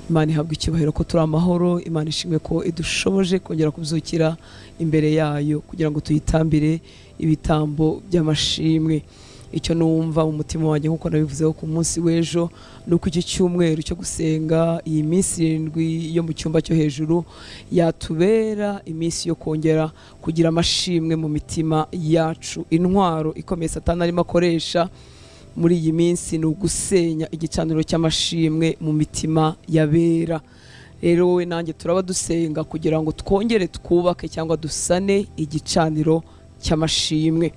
Imana ihabwa icyubahiro ko turi amahoro. Imana ishimwe ko idushoboje kongera kubyukira imbere yayo kugira ngo tuyitambire ibitambo by'amashimwe. Icyo numva mu mutima wanjye nkuko nabivuzeho ku munsi w'ejo nuko iki cyumweru cyo gusenga iyi minsi 7 yo mu cyumba cyo hejuru yatubera iminsi yo kongera kugira amashimwe mu mitima yacu. Intwaro ikomeye Satani arimo akoresha muri iyi minsi ni ugusenya igicaniro cy'amashimwe mu mitima yabera. Rero wowe nanjye turaba dusenga kugira ngo twongere twubake cyangwa dusane igicaniro cy'amashimwe.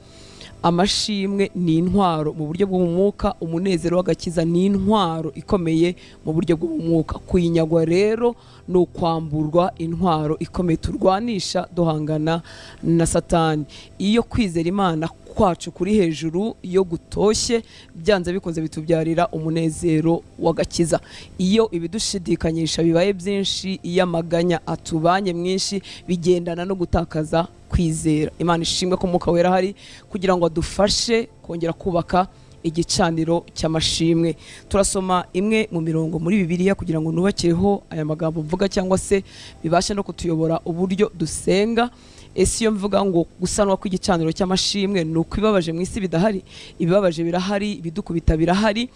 Amashimwe ni intwaro mu buryo bw'umwuka, umunezero w'agakiza ni intwaro ikomeye mu buryo bw'umwuka. Kuyinyagwa rero ni ukwamburwa intwaro ikomeye turwanisha duhangana na Satani. Iyo kwizera Imana kwacu kuri hejuru iyo gutoshye byanze bikunze bitubyarira umunezero w'agakiza. Iyo ibidushidikanyisha bibaye byinshi, iyo amaganya atubanye mwinshi, bigendana no gutakaza kwizera. Imana ishimwe ko Mwuka Wera hari kugira ngo adufashe kongera kubaka igicaniro cy'amashimwe. Turasoma imwe mu mirongo muri Bibiliya kugira ngo nubakireho aya magambo mvuga cyangwa se bibashe no kutuyobora uburyo dusenga. Ese iyo mvuga ngo gusanwa kw'igicaniro cy'amashimwe ni uko ibibabaje mu isi bidahari? Ibibabaje birahari, ibidukubita birahari,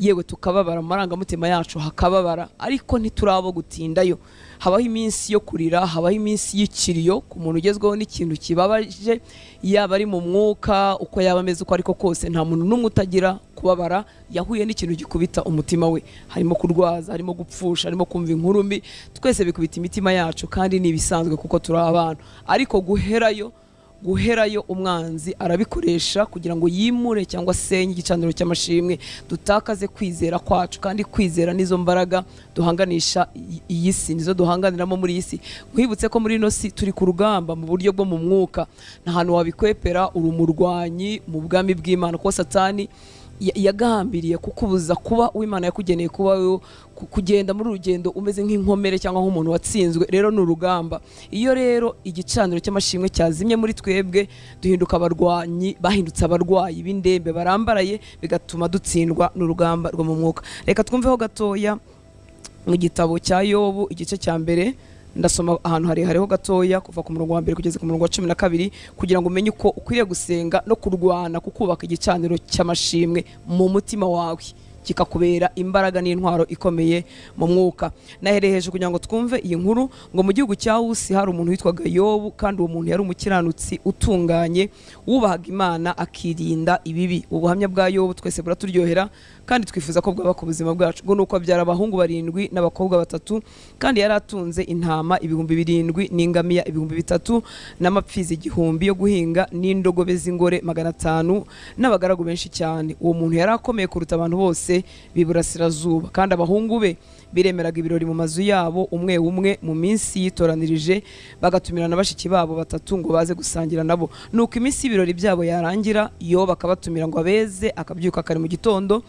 yewe tukababara, amarangamutima yacu hakababara, ariko ntiturabo gutindayo. Habaho iminsi yo kurira, habaho iminsi y'ikiriyo ku muntu ugezweho n'ikintu kibabaje, yaba ari mu mwuka uko yaba ameze uko ariko kose. Nta muntu n'umwe utagira kubabara yahuye n'ikintu gikubita umutima we, harimo kurwaza, harimo gupfusha, harimo kumva inkuru mbi. Twese bikubita imitima yacu kandi ni ibisanzwe kuko turi abantu, ariko guherayo umwanzi arabikoresha kugira ngo yimure cyangwa senye igicaniro cy'amashimwe, dutakaze kwizera kwacu. Kandi kwizera nizo mbaraga duhanganisha iyi si, nizo duhanganiramo muri iyi si. Mwibutse ko muri ino si turi ku rugamba mu buryo bwo mu mwuka, nta hantu wabikwepera. Uri umurwanyi mu bwami bw'Imana, kuko Satani yagambiriye kukubuza kuba uw'Imana yakugeneye kuba kugenda muri urugendo umeze nk'inkomere cyangwa nk'umuntu watsinzwe. Rero ni urugamba. Iyo rero igicaniro cy'amashimwe cyazimye muri twebwe, duhinduka abarwanyi, bahindutse abarwayi b'indembe barambaraye, bigatuma dutsindwa n'urugamba rwo mu mwuka. Reka twumveho gatoya mu gitabo cya Yobu igice cya mbere. Ndasoma ahantu hareho gatoya kuva ku murongo wa 1 kugeza ku murongo wa 12 kugira ngo umenye uko ukwiriye gusenga no kurwana kukubaka igicaniro cy'amashimwe mu mutima wawe, kikakubera imbaraga n'intwaro ikomeye mu mwuka. Nahereheje kugira ngo twumve iyi nkuru ngo mu gihugu cya Usi hari umuntu witwaga Yobu, kandi uwo muntu yari umukiranutsi utunganye, wubahaga Imana akirinda ibibi. Ubuhamya bwa Yobu twese buraturyohera kandi twifuza ko bwaba ku buzima bwacu. Ngo nuko abyara abahungu 7 n'abakobwa 3, kandi yari atunze intama 7,000 n'ingamiya 3,000 n'amapfizi 1,000 yo guhinga n'indogobe z'ingore 500 n'abagaragu benshi cyane. Uwo muntu yari akomeye kuruta abantu bose b'iburasirazuba, kandi abahungu be biremeraga ibirori mu mazu yabo umwe mu minsi yitoranirije, bagatumirana bashiki babo 3 ngo baze gusangira nabo. Nuko iminsi y'ibirori byabo yarangira, Yobu akabatumira ngo abeze, akabyuka kare mu gitondo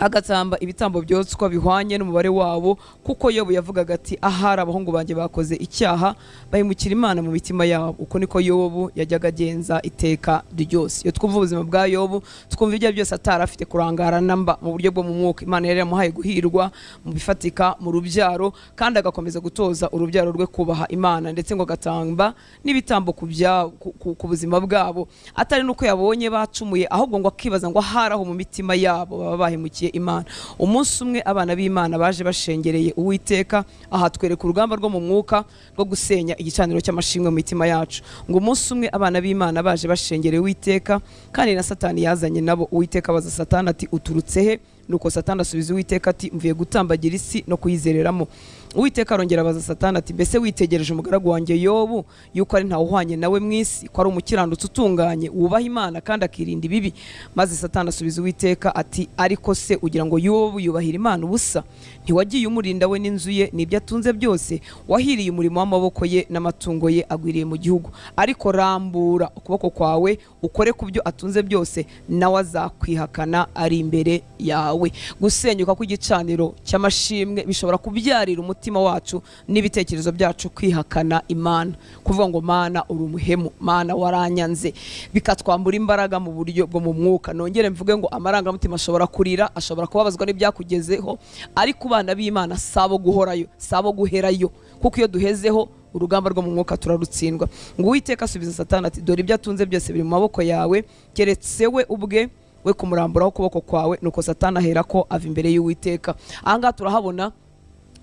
agatamba ibitambo byotswa bihwanye n'umubare wabo, kuko Yobu yavugaga ati ahari abahungu banjye bakoze icyaha, bahimukira Imana mu mitima yabo. Uko niko Yobu yajyaga agenza iteka ryose. Iyo twumva ubuzima bwa Yobu, twumva ibyo byose atarafite kurangara namba mu buryo bwo mu mwuka. Imana yari yamuhaye guhirwa mu bifatika mu rubyaro, kandi agakomeza gutoza urubyaro rwe kubaha Imana, ndetse ngo agatamba n'ibitambo ku buzima bwabo, atari nuko yabonye bacumuye, ahubwo ngo akibaza ngo aharaho mu mitima yabo baba bahemukiye Imana. Umunsi umwe abana b'Imana baje bashengereye Uwiteka, aha twereka urugamba rwo mu mwuka rwo gusenya igicaniro cy'amashimwe mu mitima yacu. Ngo umunsi umwe abana b'Imana baje bashengereye Uwiteka, kandi na Satani yazanye nabo. Uwiteka abaza Satani ati uturutse he? Nuko Satani asubiza Uwiteka ati mvuye gutambagira isi no kuyizereramo. Uwiteka arongera abaza Satani ati mbese witegereje umugaragu wanjye Yobu, yuko ari ntawe uhwanye nawe mu isi, ko ari umukiranutsi utunganye, wubaha Imana kandi akirinda ibibi? Maze Satani asubiza Uwiteka ati ariko se ugira ngo Yobu yubahira Imana ubusa? Ntiwagiye umurinda we n'inzu ye n'ibyo atunze byose? Wahiriye umurimo w'amaboko ye n'amatungo ye agwiriye mu gihugu. Ariko rambura ukuboko kwawe ukore ku byo atunze byose, nawe azakwihakana ari imbere yawe. yawe. Gusenyuka kw'igicaniro cy'amashimwe bishobora kubyarira umutima wacu n'ibitekerezo byacu kwihakana Imana, kuvuga ngo Mana uri umuhemu, Mana waranyanze, bikatwambura imbaraga mu buryo bwo mu mwuka. Nongere mvuge ngo amarangamutima ashobora kurira, ashobora kubabazwa n'ibyakugezeho, ariko bana b'Imana sabo guhorayo, sabo guherayo, kuko iyo duhezeho urugamba rwo mu mwuka turarutsindwa. Ngo Uwiteka asubiza Satani ati dore ibyo atunze byose biri mu maboko yawe, keretse we ubwe we kumuramburaho ukuboko kwawe. Nuko Satani ahera ko ava imbere y'Uwiteka. Ahangaha turahabona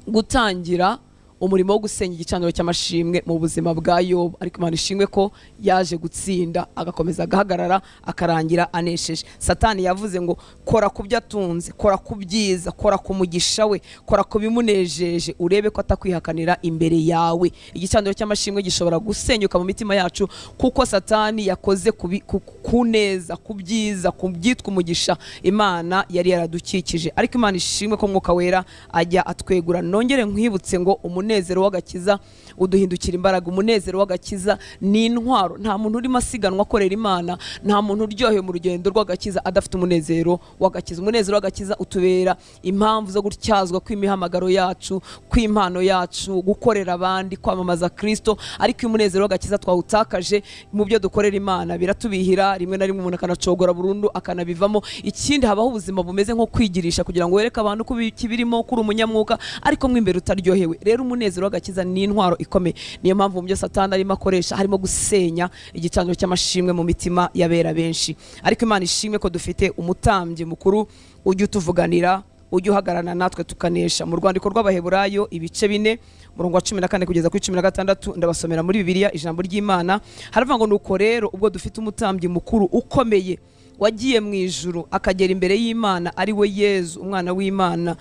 gutangira umurimo wo gusenya igicaniro cy'amashimwe mu buzima bwa Yobu, ariko Imana ishimwe ko yaje gutsinda agakomeza agahagarara akarangira anesheje. Satani yavuze ngo kora ku byo atunze, kora ku byiza, kora ku mugisha we, kora ku bimunejeje, urebe ko atakwihakanira imbere yawe. Igicaniro cy'amashimwe gishobora gusenyuka mu mitima yacu kuko Satani yakoze ku neza, ku byiza, ku byitwa umugisha Imana yari yaradukikije, ariko Imana ishimwe ko Mwuka Wera ajya atwegura. Nongere nkwibutse ngo umunezero w'agakiza uduhindukira imbaraga. Umunezero w'agakiza ni intwaro. Nta muntu urimo asiganwa akorera Imana, nta muntu uryoheye mu rugendo rw'agakiza adafite umunezero w'agakiza. Umunezero w'agakiza utubera impamvu zo gutyazwa kw'imihamagaro yacu, kw'impano yacu, gukorera abandi, kwamamaza Kristo. Ariko umunezero w'agakiza twawutakaje mu byo dukorera Imana biratubihira, rimwe na rimwe umuntu akanacogora burundu akanabivamo. Ikindi habaho ubuzima bumeze nko kwigirisha kugira ngo wereke abantu ko kibirimo kuri umunyamwuka, ariko mwe imbere utaryohewe. Rero umunezero w'agakiza ni intwaro ikomeye. Niyo mpamvu mu byo Satani arimo akoresha harimo gusenya igicaniro cy'amashimwe mu mitima y'abera benshi. Ariko Imana ishimwe ko dufite umutambyi mukuru ujya utuvuganira, ujya uhagarana natwe tukanesha. Mu rwandiko rw'Abaheburayo ibice 4 murongo wa 14 kugeza kuri 16 ndabasomera muri Bibiliya ijambo ry'Imana. Haravuga ngo nuko rero ubwo dufite umutambyi mukuru ukomeye wagiye mu ijuru akagera imbere y'Imana, ari we Yezu umwana w'Imana,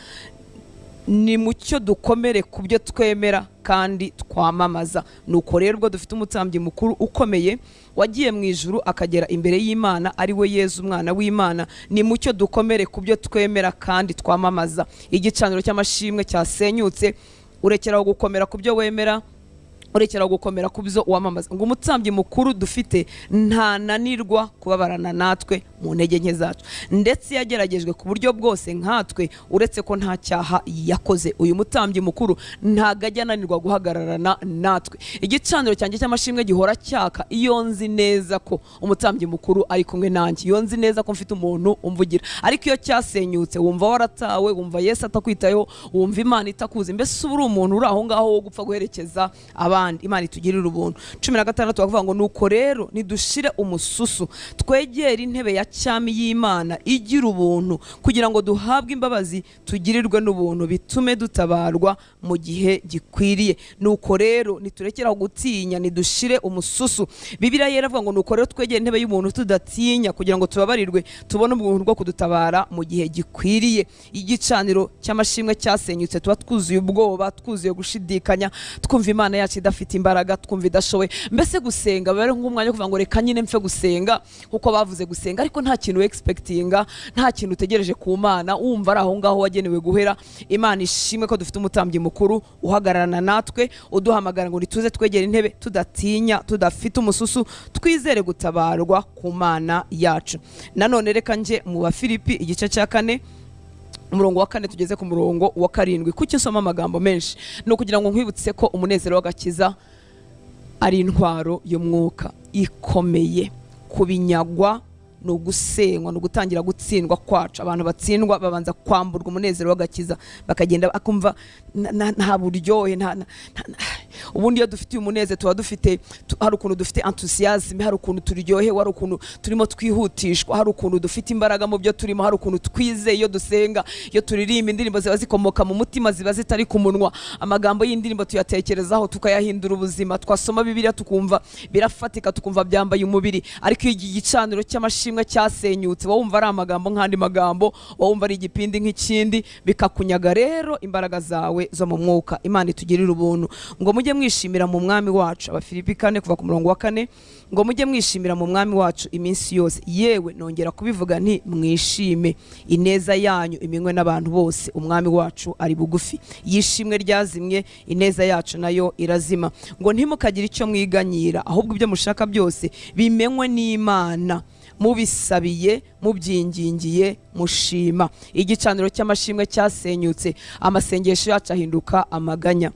ni mucyo dukomere ku byo twemera kandi twamamaza. Nuko rero ubwo dufite umutambyi mukuru ukomeye wagiye mu ijuru akagera imbere y'Imana, ari we Yezu umwana w'Imana, ni mucyo dukomere ku byo twemera kandi twamamaza. Igicaniro cy'amashimwe cyasenyutse, urekeraho gukomera ku byo wemera, urekeraho gukomera ku byo wamamaza. Ngo umutambyi mukuru dufite ntananirwa kubabarana natwe mu ntege nke zacu, ndetse yageragejwe ku buryo bwose nkatwe, uretse ko nta cyaha yakoze. Uyu mutambyi mukuru ntago ajya ananirwa guhagararana natwe. Igicaniro cyanjye cy'amashimwe gihora cyaka iyo nzi neza ko umutambyi mukuru ari kumwe nanjye, iyo nzi neza ko mfite umuntu umvugira. Ariko iyo cyasenyutse wumva waratawe, wumva Yesu atakwitayeho, wumva Imana itakuzi, mbese uba uri umuntu uri aho ngaho wo gupfa guherekeza abandi. Imana itugirira ubuntu. 16 bavuga ngo nuko rero nidushire umususu, twegere intebe ya cyami y'Imana igira ubuntu, kugira ngo duhabwe imbabazi, tugirirwe n'ubuntu, bitume dutabarwa mu gihe gikwiriye. Nuko rero niturekeraho gutinya, nidushire umususu. Bibiliya yeravuga ngo nuko rero twegere intebe y'umuntu tudatinya, kugira ngo tubabarirwe, tubone ubuntu bwo kudutabara mu gihe gikwiriye. Igicaniro cy'amashimwe cyasenyutse, tuba twuzuye ubwoba, twuzuye gushidikanya, twumva Imana yacu idafite imbaraga, twumva idashoboye. Mbese gusenga bare nk'umwanya kuvuga ngo reka nyine mfe gusenga kuko bavuze gusenga, ariko nta kintu expectinga, nta kintu utegereje ku Mana, wumva ari aho ngaho wagenewe guhera. Imana ishimwe ko dufite umutambyi mukuru uhagararana natwe, uduhamagara ngo nituze twegere intebe tudatinya, tudafite umususu, twizere gutabarwa ku Mana yacu. Nanone reka nje mu Bafilipi igice cya 4 umurongo wa 4 tugeze ku murongo wa 7. Kuki nsoma amagambo menshi? No kugira ngo nkwibutse ko umunezero w'agakiza ari intwaro y'umwuka ikomeye. Kubinyagwa no gusenywa no gutangira gutsindwa kwacu. Abantu batsindwa babanza kwamburwa umunezero w'agakiza, bakagenda akumva nta buryohe, ubundi iyo dufite umunezero tuba dufite, hari ukuntu dufite enthusiasm, hari ukuntu turyohe, hari ukuntu turimo twihutishwa, hari ukuntu dufite imbaraga mu byo turimo, hari ukuntu twizeye iyo dusenga, iyo turirimba indirimbo ziba zikomoka mu mutima, ziba zitari ku munwa. Amagambo y'indirimbo tuyatekerezaho tukayahindura ubuzima. Twasoma Bibiliya tukumva birafatika, tukumva byambaye umubiri. Ariko iki gicaniro cy'amashimwe cyasenyutse, wumva ari amagambo nk'andi magambo, wumva ari igipindi nk'ikindi, bikakunyaga rero imbaraga zawe zo mu mwuka. Imana itugirira ubuntu. Ngo mujye mwishimira mu mwami wacu. Abafilipi 4 kuva ku murongo wa 4. Ngo mujye mwishimira mu mwami wacu iminsi yose. Yewe nongera kubivuga nti mwishime, ineza yanyu iminywe n'abantu bose. Umwami wacu ari bugufi, yishimwe ryazimye, ineza yacu nayo irazima. Ngo ntimukagira icyo mwiganyira, ahubwo ibyo mushaka byose bimenywe n'Imana mubisabiye mubyingingiye mushima. Igicaniro cy'amashimwe cyasenyutse, amasengesho yacu ahinduka amaganya.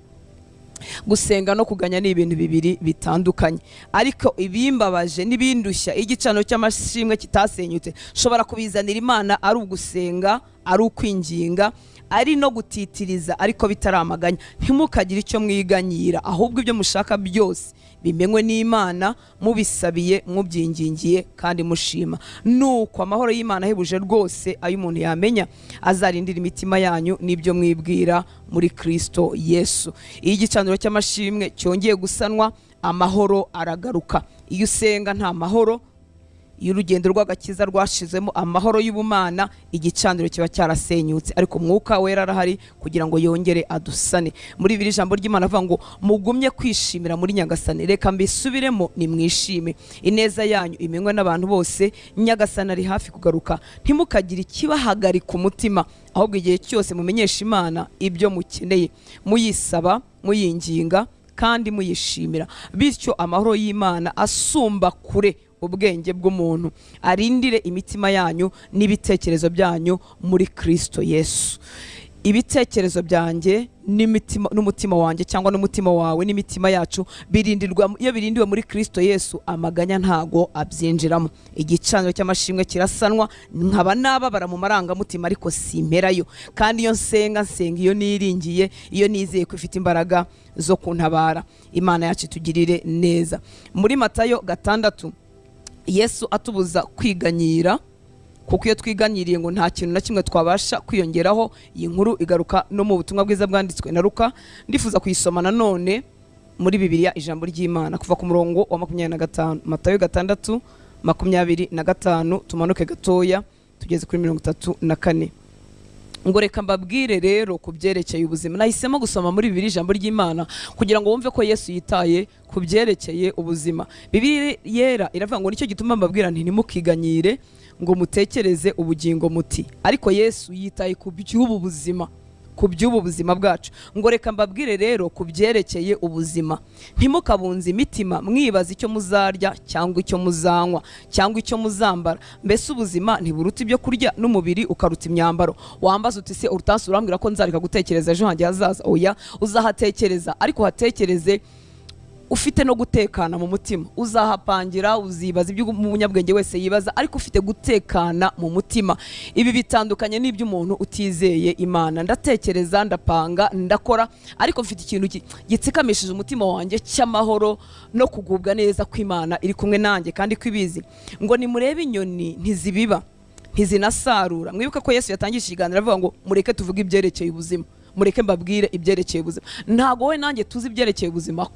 Gusenga no kuganya ni ibintu bibiri bitandukanye, ariko ibimbabaje n'ibindushya igicaniro cy'amashimwe kitasenyutse shobora kubizanira Imana ari ugusenga, ari ukwinginga, ari no gutitiriza, ariko bitaramaganya. Ntimukagire icyo mwiganyira, ahubwo ibyo mushaka byose bimenywe n'Imana, mubisabiye mubyingingiye kandi mushima. Nuko amahoro y'Imana ahebuje rwose ayo umuntu yamenya azarindira imitima yanyu n'ibyo mwibwira muri Kristo Yesu. Iyo igicaniro cy'amashimwe cyongeye gusanwa, amahoro aragaruka. Iyo usenga nta mahoro, iyo urugendo rw'agakiza rwashizemo amahoro y'ubumana, igicaniro kiba cyarasenyutse, ariko Mwuka Wera arahari kugira ngo yongere adusane. Muri biri jambo ry'Imana avuga ngo mugumye kwishimira muri Nyagasani. Reka mbisubiremo, ni mwishime. Ineza yanyu imenywe n'abantu bose, Nyagasani ari hafi kugaruka. Ntimukagire ikibahagarika umutima, ahubwo igihe cyose mumenyesha Imana ibyo mukeneye, muyisaba, muyinginga kandi muyishimira. Bityo amahoro y'Imana asumba kure ubwenge bw'umuntu arindire imitima yanyu n'ibitekerezo byanyu muri Kristo Yesu. Ibitekerezo byanjye n'umutima wanjye, cyangwa n'umutima wawe n'imitima yacu birindirwa, iyo birindiwe muri Kristo Yesu, amaganya ntago abyinjiramo. Igicaniro cy'amashimwe kirasanwa, nkaba nababara mu marangamutima, ariko simperayo. Kandi iyo nsenga iyo niringiye, iyo nizeye ko ifite imbaraga zo kuntabara. Imana yacu itugirire neza. Muri Matayo 6 Yesu atubuza kwiganyira, kuko iyo twiganyiriye ngo nta kintu na kimwe twabasha kwiyongeraho. Iyi nkuru igaruka no mu butumwa bwiza bwanditswe na Luka. Ndifuza kuyisoma nanone muri Bibiliya, ijambo ry'Imana, kuva ku murongo wa 25. Matayo 6:25, tumanuke gatoya tugeze kuri 34. Ngo reka mbabwire rero ku byerekeye ubuzima. Nahisemo gusoma muri Bibiliya ijambo ry'Imana kugira ngo wumve ko Yesu yitaye ku byerekeye ubuzima. Bibiliya yera iravuga ngo nicyo gituma mbabwira nti ntimukiganyire ngo mutekereze ubugingo muti. Ariko Yesu yitaye ku by'ubu buzima, ku by'ubu buzima bwacu. Ngo reka mbabwire rero ku byerekeye ubuzima, ntimukabunze imitima mwibaza icyo muzarya cyangwa icyo muzanywa cyangwa icyo muzambara. Mbese ubuzima ntiburuta ibyo kurya, n'umubiri ukaruta imyambaro. Wambaza uti se urutansi urambwira ko nzareka gutekereza ejo hanjye hazaza? Oya, uzahatekereza, ariko hatekereze ufite no gutekana mu mutima. Uzahapangira, uzibaza ibyo umunyabwenge wese yibaza, ariko ufite gutekana mu mutima. Ibi bitandukanye n'ibyo umuntu utizeye Imana. Ndatekereza, ndapanga, ndakora, ariko mfite ikintu gitsikamishije umutima wanjye cy'amahoro no kugubwa neza kw'Imana iri kumwe nanjye kandi kwibizi. Ngo nimurebe inyoni ntizibiba, ntizinasarura. Mwibuka ko Yesu yatangije ikiganiro avuga ngo mureke tuvuge ibyerekeye ubuzima, mureke mbabwire ibyerekeye ubuzima. Ntago we nanjye tuzi ibyerekeye ubuzima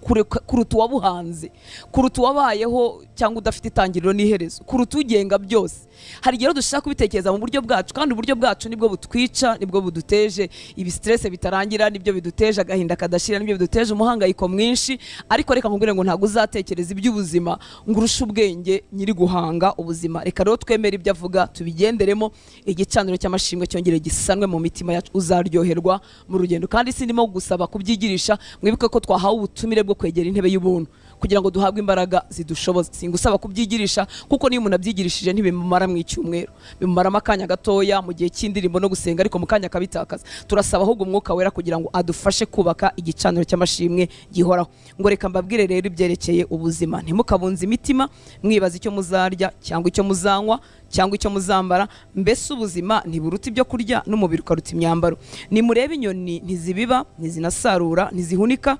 kuruta uwabuhanze, kuruta uwabayeho cyangwa udafite itangiriro n'iherezo, kuruta ugenga byose. Hari igihe dushaka kubitekereza mu buryo bwacu, kandi uburyo bwacu nibwo butwica, nibwo buduteje ibi stress bitarangira, nibyo biduteje agahinda kadashira, nibyo biduteje umuhangayiko mwinshi. Ariko reka nkubwire ngo ntago uzatekereza iby'ubuzima ngo urushe ubwenge nyiri guhanga ubuzima. Reka rero twemere ibyo avuga, tubigenderemo. Igicaniro cy'amashimwe cyongere gisanwe mu mitima yacu, uzaryoherwa mu rugendo. Kandi sindimo gusaba kubyigirisha, mwibuke ko twahawe ubutumire bwo kwegera intebe y'ubuntu kugira ngo duhabwe imbaraga zidushoboza. Singusaba kubyigirisha, kuko niyo umuntu abyigirishije ntibimumara mu icyumweru, bimumaramo akanya gatoya mu gihe cy'indirimbo no gusenga, ariko mu kanya kabitakaza. Turasaba ahubwo Umwuka Wera kugira ngo adufashe kubaka igicaniro cy'amashimwe gihoraho. Ngo reka mbabwire rero ibyerekeye ubuzima, ntimukabunze imitima mwibaza icyo muzarya cyangwa icyo muzanywa cyangwa icyo muzambara. Mbese ubuzima ntiburuta ibyo kurya, n'umubiri ukaruta imyambaro. Nimurebe inyoni ntizibiba, ntizinasarura, ntizihunika,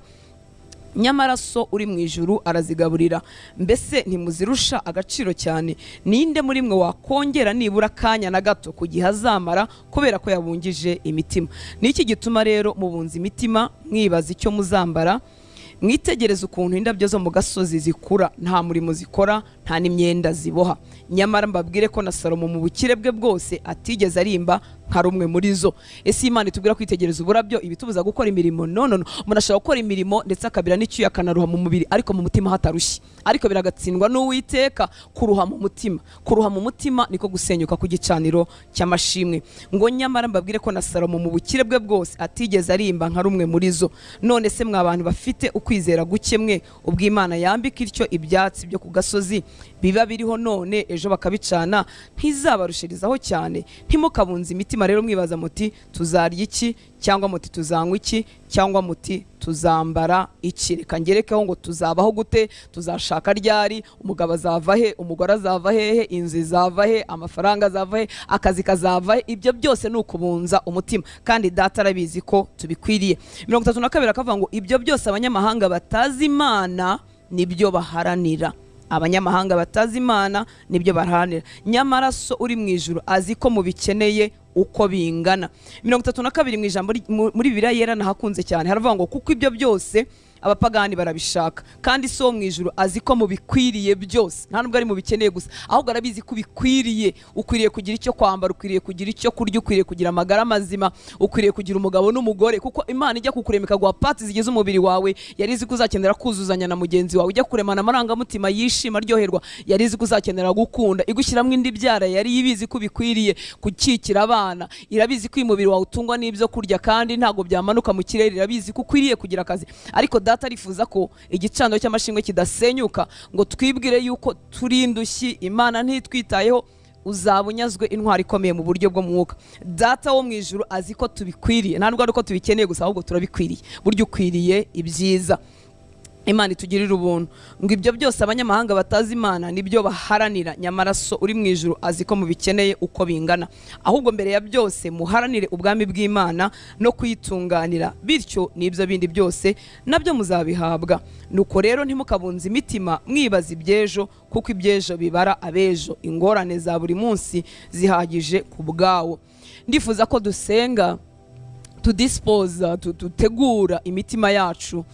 nyamara so uri mu ijuru arazigaburira. Mbese ntimuzirusha agaciro cyane? Ninde muri mwe wakongera nibura akanya na gato ku gihe azamara kubera ko yabungije imitima? Niki gituma rero mubunza imitima mwibaza icyo muzambara? Mwitegereze ukuntu indabyo zo mu gasozi zikura, nta murimo zikora, nta n'imyenda ziboha. Nyamara mbabwire ko na Salomo mu bukire bwe bwose atigeze arimba nka rumwe muri zo. Ese Imana itubwira kwitegereza uburabyo ibitubuza gukora imirimo? No. Umuntu ashobora gukora imirimo ndetse akabira n'icyuya akanaruha mu mubiri ariko mu mutima hatarushye, ariko biragatsindwa n'Uwiteka kuruha mu mutima. Kuruha mu mutima niko gusenyuka ku gicaniro cy'amashimwe. Ngo nyamara mbabwire ko na Salomo mu bukire bwe bwose atigeze arimba nka rumwe muri zo. None se mwa bantu bafite ukwizera guke mwe, ubwo Imana yambika ityo ibyatsi byo ku gasozi biba biriho none ejo bakabicana, ntizabarushirizaho cyane? Ntimukabunze imitima rero mwibaza muti tuzarya iki, cyangwa muti tuzanywa iki, cyangwa muti tuzambara iki. Reka ngerekeho ngo tuzabaho gute, tuzashaka ryari, umugabo azava he, umugore azava hehe, inzu izava he, amafaranga azava he, akazi kazava he. Ibyo byose ni ukubunza umutima, kandi Data arabizi ko tubikwiriye. 32 akavuga ngo ibyo byose abanyamahanga batazi Imana nibyo baharanira. Abanyamahanga batazi Imana nibyo baharanira, nyamara so uri mu ijuru azi ko mubikeneye uko bingana. 32 mu ijambo muri Bibiliya yera nahakunze cyane, haravuga ngo kuko ibyo byose abapagani barabishaka, kandi so mu ijuru azi ko mubikwiriye byose. Nta nubwo ari mubikeneye gusa, ahubwo arabizi ko bikwiriye. Ukwiriye kugira icyo kwambara, ukwiriye kugira icyo kurya, ukwiriye kugira amagara mazima, ukwiriye kugira umugabo n'umugore, kuko Imana ijya kukurema ikaguha parts zigize umubiri wawe, yari izi ko uzakenera kuzuzanya na mugenzi wawe. Ujya kuremana amarangamutima yishima aryoherwa, yari izi ko uzakenera gukunda. Igushyiramo indi byara, yari ibizi ko bikwiriye gukikira abana. Irabizi ko umubiri wawe utungwa n'ibyo kurya kandi ntago byamanuka mu kirere. Irabizi ko ukwiriye kugira akazi, ariko Data arifuza ko igicaniro cy'amashimwe kidasenyuka ngo twibwire yuko turi indushyi Imana ntitwitayeho. Uzaba unyazwe intwari ikomeye mu buryo bwo mwuka. Data wo mu ijuru azi ko tubikwiriye, nta nubwo ari ko tubikeneye gusa, ahubwo turabikwiriye. Buryo ukwiriye ibyiza. Imana itugirira ubuntu. Ngo ibyo byose abanyamahanga batazi Imana nibyo baharanira, nyamara so uri mu ijuru azi ko mubikeneye uko bingana. Ahubwo mbere ya byose muharanire ubwami bw'Imana no kuyitunganira, bityo n'ibyo bindi byose nabyo muzabihabwa. Nuko rero ntimukabunze imitima mwibaza ibyejo, kuko ibyejo bibara abejo. Ingorane za buri munsi zihagije ku bwawo. Ndifuza ko dusenga, tudispoza, tutegura imitima yacu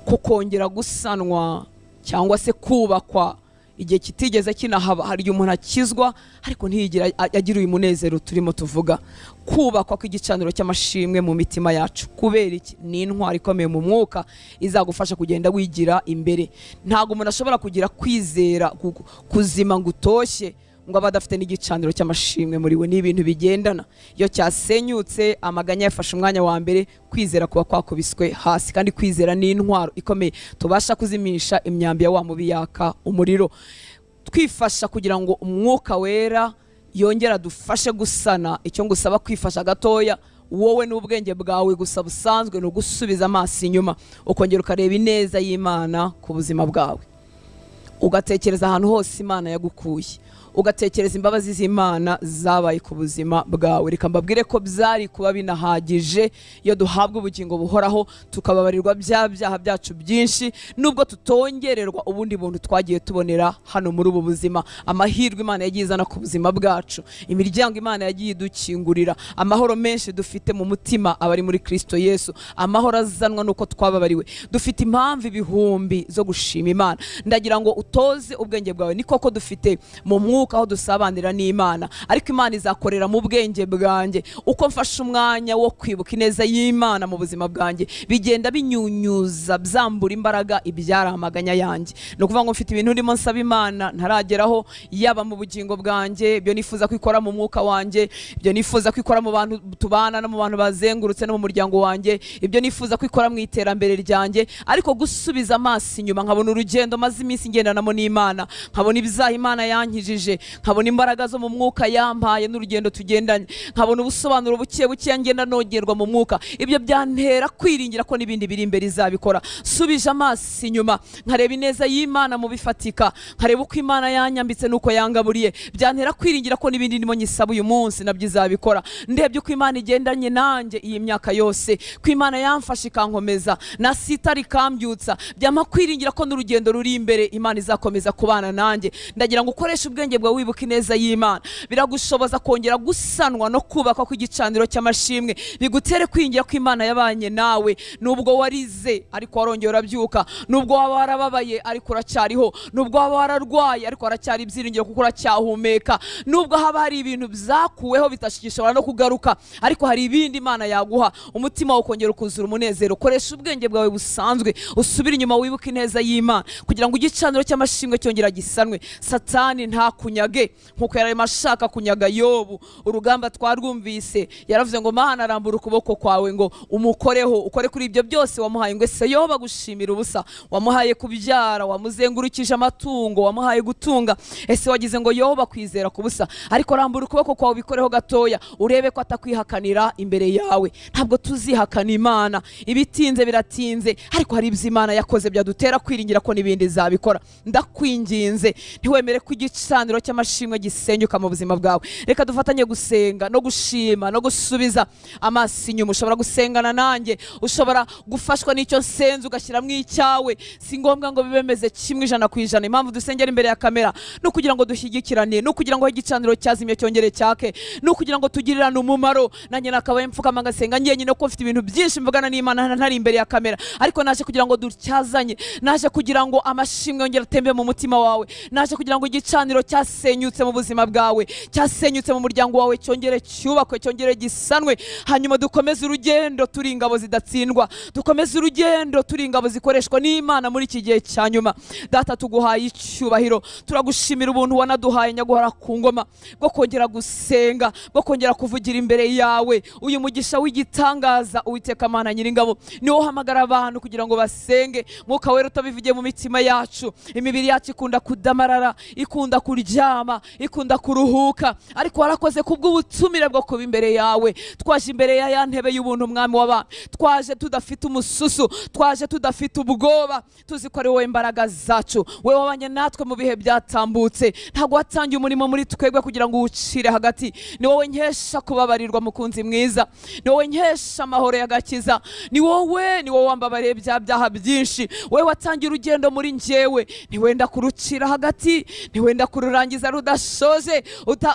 kukongera gusanwa cyangwa se kubakwa igihe kitigeze kinahaba. Hari umuntu akizwa ariko ntiyigira agira uyu munezero turimo tuvuga. Kubakwa kw'igicaniro cy'amashimwe mu mitima yacu, kubera iki? Ni intwari ikomeye mu mwuka izagufasha kugenda wigira imbere. Ntago umuntu ashobora kugira kwizera kuzima ngo utoshye ngo abadafite n'igicaniro cy'amashimwe muri we. Ni ibintu bigendana. Iyo cyasenyutse amaganya yafashe umwanya wa mbere, kwizera kuba kwakubiswe hasi. Kandi kwizera ni intwaro ikomeye tubasha kuzimisha imyambi ya wa mubi yaka umuriro. Twifasha kugira ngo umwuka wera yongera dufashe gusana. Icyo ngusaba kwifasha gatoya, wowe n'ubwenge bwawe gusa busanzwe, no gusubiza amaso inyuma ukongera ukareba ineza y'Imana ku buzima bwawe, ugatekereza ahantu hose Imana yagukuye, ugatekereza imbabazi z'Imana zabaye ku buzima bwawe. Reka mbabwire ko byari kuba binahagije iyo duhabwa ubugingo buhoraho, tukababarirwa bya byaha byacu byinshi, nubwo tutongererwa ubundi buntu twagiye tubonera hano muri ubu buzima. Amahirwe Imana yagiye izana ku buzima bwacu, imiryango Imana yagiye idukingurira, amahoro menshi dufite mu mutima abari muri Kristo Yesu. Amahoro azanwa nuko twababariwe. Dufite impamvu ibihumbi zo gushima Imana. Ndagira ngo utoze ubwenge bwawe. Ni koko dufite mu mwuka aho dusabanira n'Imana, ariko Imana izakorera mu bwenge bwanjye. Uko mfashe umwanya wo kwibuka ineza y'Imana mu buzima bwanjye, bigenda binyunyuza, byambura imbaraga ibyaramaganya yanjye. No kuvuga ngo mfite ibintu ndimo nsaba Imana ntarageraho, yaba mu bugingo bwanjye, ibyo nifuza kwikora mu mwuka wanjye, ibyo nifuza kwikora mu bantu tubana no mu bantu bazengurutse no mu muryango wanjye, ibyo nifuza kwikora mu iterambere ryanjye. Ariko gusubiza amaso inyuma nkabona urugendo maze iminsi ngendanamo n'Imana, nkabona ibizaha Imana yankijije, nkabona imbaraga zo mu mwuka yampaye n'urugendo tugendanye, nkabona ubusobanuro buke buke ngenda nogerwa mu mwuka. Ibyo byantera kwiringira ko n'ibindi biri imbere izabikora. Subije amaso inyuma nkareba ineza y'Imana mu bifatika, nkareba uko Imana yanyambitse nuko yangaburiye. Byantera kwiringira ko n'ibindi ndimo nyisaba uyu munsi nabyo izabikora. Ndebye uko Imana igendanye nanjye iyi myaka yose, ko Imana yamfashe ikankomeza, na sitari kambyutsa. Byama kwiringira ko n'urugendo ruri imbere Imana izakomeza kubana nanjye. Ndagira ngo ukoreshe ubwenge bwawe wibuka ineza y'Imana biragushoboza kongera gusanwa no kubaka ku gicaniro cy'amashimwe, bigutere kwingira ko Imana yabanye nawe nubwo warize ariko warongera urabyuka, nubwo waba warababaye ariko uracyariho, nubwo waba wararwaye ariko haracyari ibyiringiro kuko uracyahumeka, nubwo haba hari ibintu byakuweho bitashishobora no kugaruka ariko hari ibindi Imana yaguha, umutima wawe ukongera ukuzura umunezero. Koresha ubwenge bwawe busanzwe usubire inyuma wibuke ineza y'Imana kugira ngo igicaniro cy'amashimwe cyongera gisanwe, Satani ntakunyage nkuko yari ashaka kunyaga Yobu. Urugamba twarwumvise, yaravuze ngo Mana arambura ukuboko kwawe ngo umukoreho, ukore kuri ibyo byose wamuhaye. ngo ese Yobu agushimira ubusa? Wamuhaye kubyara, wamuzengurukije amatungo, wamuhaye gutunga, ese wagize ngo Yobu akwizera ku busa? Ariko rambura ukuboko kwawe bikoreho gatoya urebe ko atakwihakanira imbere yawe. Ntabwo tuzihakana Imana, ibitinze biratinze ariko hari ibyo Imana yakoze byadutera kwiringira ko n'ibindi zabikora. Ndakwinginze ntiwemere ko igicaniro cy'amashimwe gisenyuka mu buzima bwawe. Reka dufatanye gusenga no gushima no gusubiza amaso inyuma. Ushobora gusengana nanjye, ushobora gufashwa n'icyo nsenze ugashyiramo icyawe, si ngombwa ngo bibemeze kimwe 100%. Impamvu dusengera imbere ya kamera no kugira ngo dushyigikirane, no kugira ngo igicaniro cyazimye cyongere cyake, no kugira ngo tugirirane umumaro. Nanjye nakabaye mfukama ngasenga nyenyine ko mfite ibintu byinshi mvugana n'Imana ntari imbere ya kamera, ariko naje kugira ngo dutyazanye, naje kugira ngo amashimwe yongere atembe mu mutima wawe, naje kugira ngo igicaniro cyasenyutse mu buzima bwawe, cyasenyutse mu muryango wawe cyongere cyubakwe, cyongere gisanwe. Hanyuma dukomeze urugendo turi ingabo zidatsindwa, dukomeze urugendo turi ingabo zikoreshwa n'Imana muri iki gihe cya nyuma. Data tuguhaye icyubahiro, turagushimira ubuntu wanaduhaye nyaguhora ku ngoma bwo kongera gusenga, bwo kongera kuvugira imbere yawe. Uyu mugisha w'igitangaza Uwiteka Mana Nyiringabo niwo uhamagara abantu kugira ngo basenge. Mwuka wera utabivugiye mu mitima yacu, imibiri yacu ikunda kudamarara, ikunda kuryama, ikunda kuruhuka, ariko warakoze kubw'ubutumire bwo kuba imbere yawe. Twaje imbere ya ntebe y'ubuntu Mwami w'abantu, twaje tudafite umususu, twaje tudafite ubwoba, tuzi ko ari wowe imbaraga zacu, wowe wabanye natwe mu bihe byatambutse. Ntabwo watangiye umurimo muri twebwe kugira ngo uwucire hagati. Ni wowe nkesha kubabarirwa mukunzi mwiza, ni wowe nkesha amahoro y'agakiza, ni wowe wambabariye bya byaha byinshi. Wowe watangiye urugendo muri njyewe, ntiwenda kurucira hagati, ntiwenda kururangiza rudashoje.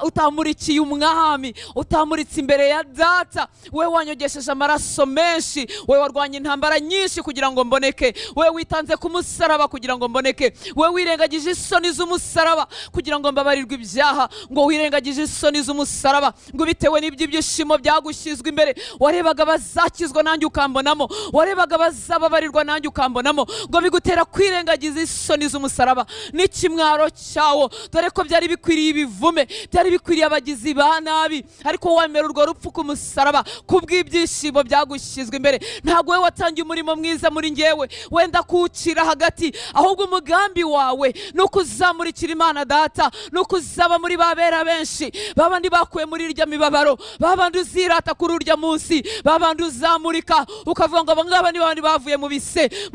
Utamurikiye umwami, utamuritse imbere ya Data. Wowe wanyogesheje amaraso menshi, wowe warwanye intambara nyinshi kugira ngo mboneke, wowe witanze ku musaraba kugira ngo mboneke, wowe wirengagije isoni z'umusaraba kugira ngo mbabarirwe ibyaha, ngo wirengagije isoni z'umusaraba ngo bitewe n'ibyishimo byagushyizwe imbere. Warebaga bazakizwa nanjye ukambonamo, warebaga bazababarirwa nanjye ukambonamo, ngo bigutera kwirengagiza isoni z'umusaraba n'ikimwaro cyawo. Dore ko byari bikwiriye ibivume, byari bikwiriye abagizi ba nabi, ariko wemera urwo rupfu ku musaraba kubw'ibyishimo byagushyizwe imbere. Ntabwo we watangiye umurimo mwiza muri njyewe wenda kuwucira hagati, ahubwo umugambi wawe ni ukuzamurikira Imana Data, ni ukuzaba muri babera benshi, babandi bakuye muri irya mibabaro, babandi uzirata kuri urya munsi, babandi uzamurika ukavuga ngo abangaba ni babandi bavuye mu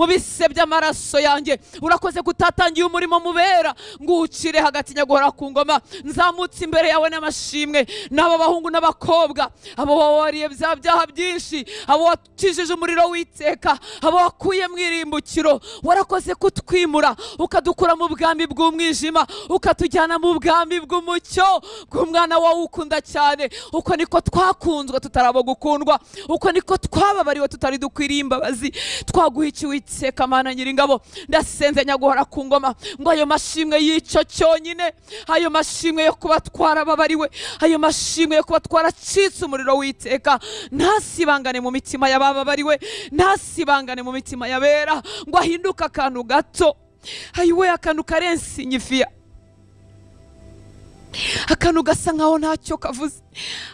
bise by'amaraso yanjye. Urakoze kutatangiye umurimo mubera ngo uwucire hagati nyaguhora ku ngoma. Nzamutse imbere yawe n'amashimwe, n'aba bahungu n'abakobwa, abo wawariye bya byaha byinshi, abo wakijije umuriro w'iteka, abo wakuye mu irimbukiro. Warakoze kutwimura ukadukura mu bwami bw'umwijima ukatujyana mu bwami bw'umucyo bw'umwana wawe ukunda cyane. Uko niko twakunzwe tutarabo gukundwa, uko niko twababariwe tutari dukwiriye imbabazi. Twaguhikiwe Uwiteka Mana Nyiringabo, ndasenze nyaguhora ku ngoma ngo ayo mashimwe y'icyo cyonyine, ayo mashimwe yo kuba twarababariwe, ayo mashimwe yo kuba twaracitse umuriro w'iteka, ntasibangane mu mitima y'abababariwe, ntasibangane mu mitima y'abera, ngo ahinduke akantu gato. Ayiwe akantu karensi nyifiya, akantu gasa nkaho ntacyo kavuze,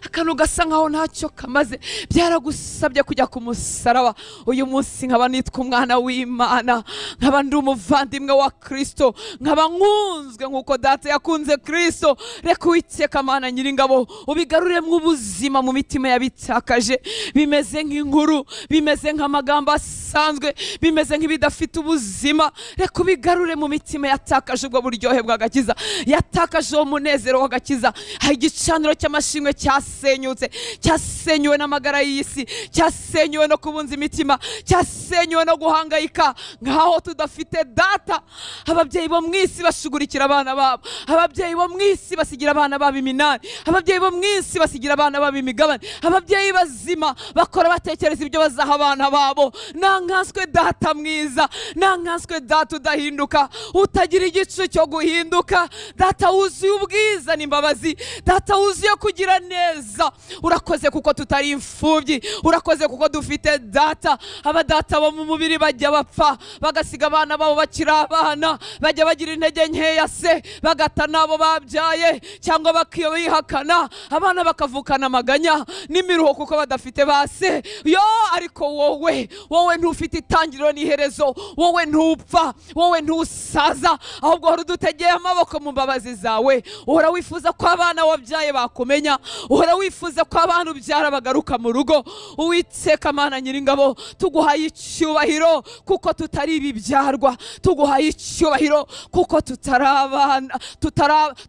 akantu gasa nkaho ntacyo kamaze. Byaragusabye kujya ku musaraba. Uyu munsi nkaba nitwa umwana w'Imana, nkaba ndi umuvandimwe wa Kristo, nkaba nkunzwe nk'uko Data yakunze Kristo. Reka Uwiteka Mana Nyiringabo ubigaruremo ubuzima mu mitima yabitakaje, bimeze nk'inkuru, bimeze nk'amagambo asanzwe, bimeze nk'ibidafite ubuzima. Reka ubigarure mu mitima yatakaje ubwo buryohe bw'agakiza, yatakaje uwo munezero w'agakiza. Igicaniro cy'amashimwe kimwe cyasenyutse, cyasenyuwe n'amagara y'isi, cyasenyuwe no kubunza imitima, cyasenyuwe no guhangayika nkaho tudafite data. Ababyeyi bo mu isi bashugurikira abana babo, ababyeyi bo mu isi basigira abana babo iminani, ababyeyi bo mu isi basigira abana babo imigabane, ababyeyi bazima bakora batekereza ibyo bazaha abana babo. Nankanswe data mwiza, nankanswe data udahinduka, utagira igice cyo guhinduka, data wuzuye ubwiza n'imbabazi, data wuzuye kugira neza. Urakoze kuko tutari imfubyi, urakoze kuko dufite data. Abadata bo mu mubiri bajya bapfa bagasiga abana babo bakiri abana, bajya bagira intege nkeya se bagata nabo babyaye, cyangwa bakiyihakana abana bakavukana amaganya n'imiruho kuko badafite base. Yo ariko wowe ntufite itangiriro n'iherezo, wowe ntupfa, wowe ntusaza, ahubwo uhora udutegeye amaboko mu mbabazi zawe. Uhora wifuza ko abana wabyaye bakumenya, uhora wifuza ko abana ubyara bagaruka mu rugo. Uwiteka Mana Nyiringabo, tuguhaye icyubahiro kuko tutari ibibyarwa, tuguhaye icyubahiro kuko tutari abana,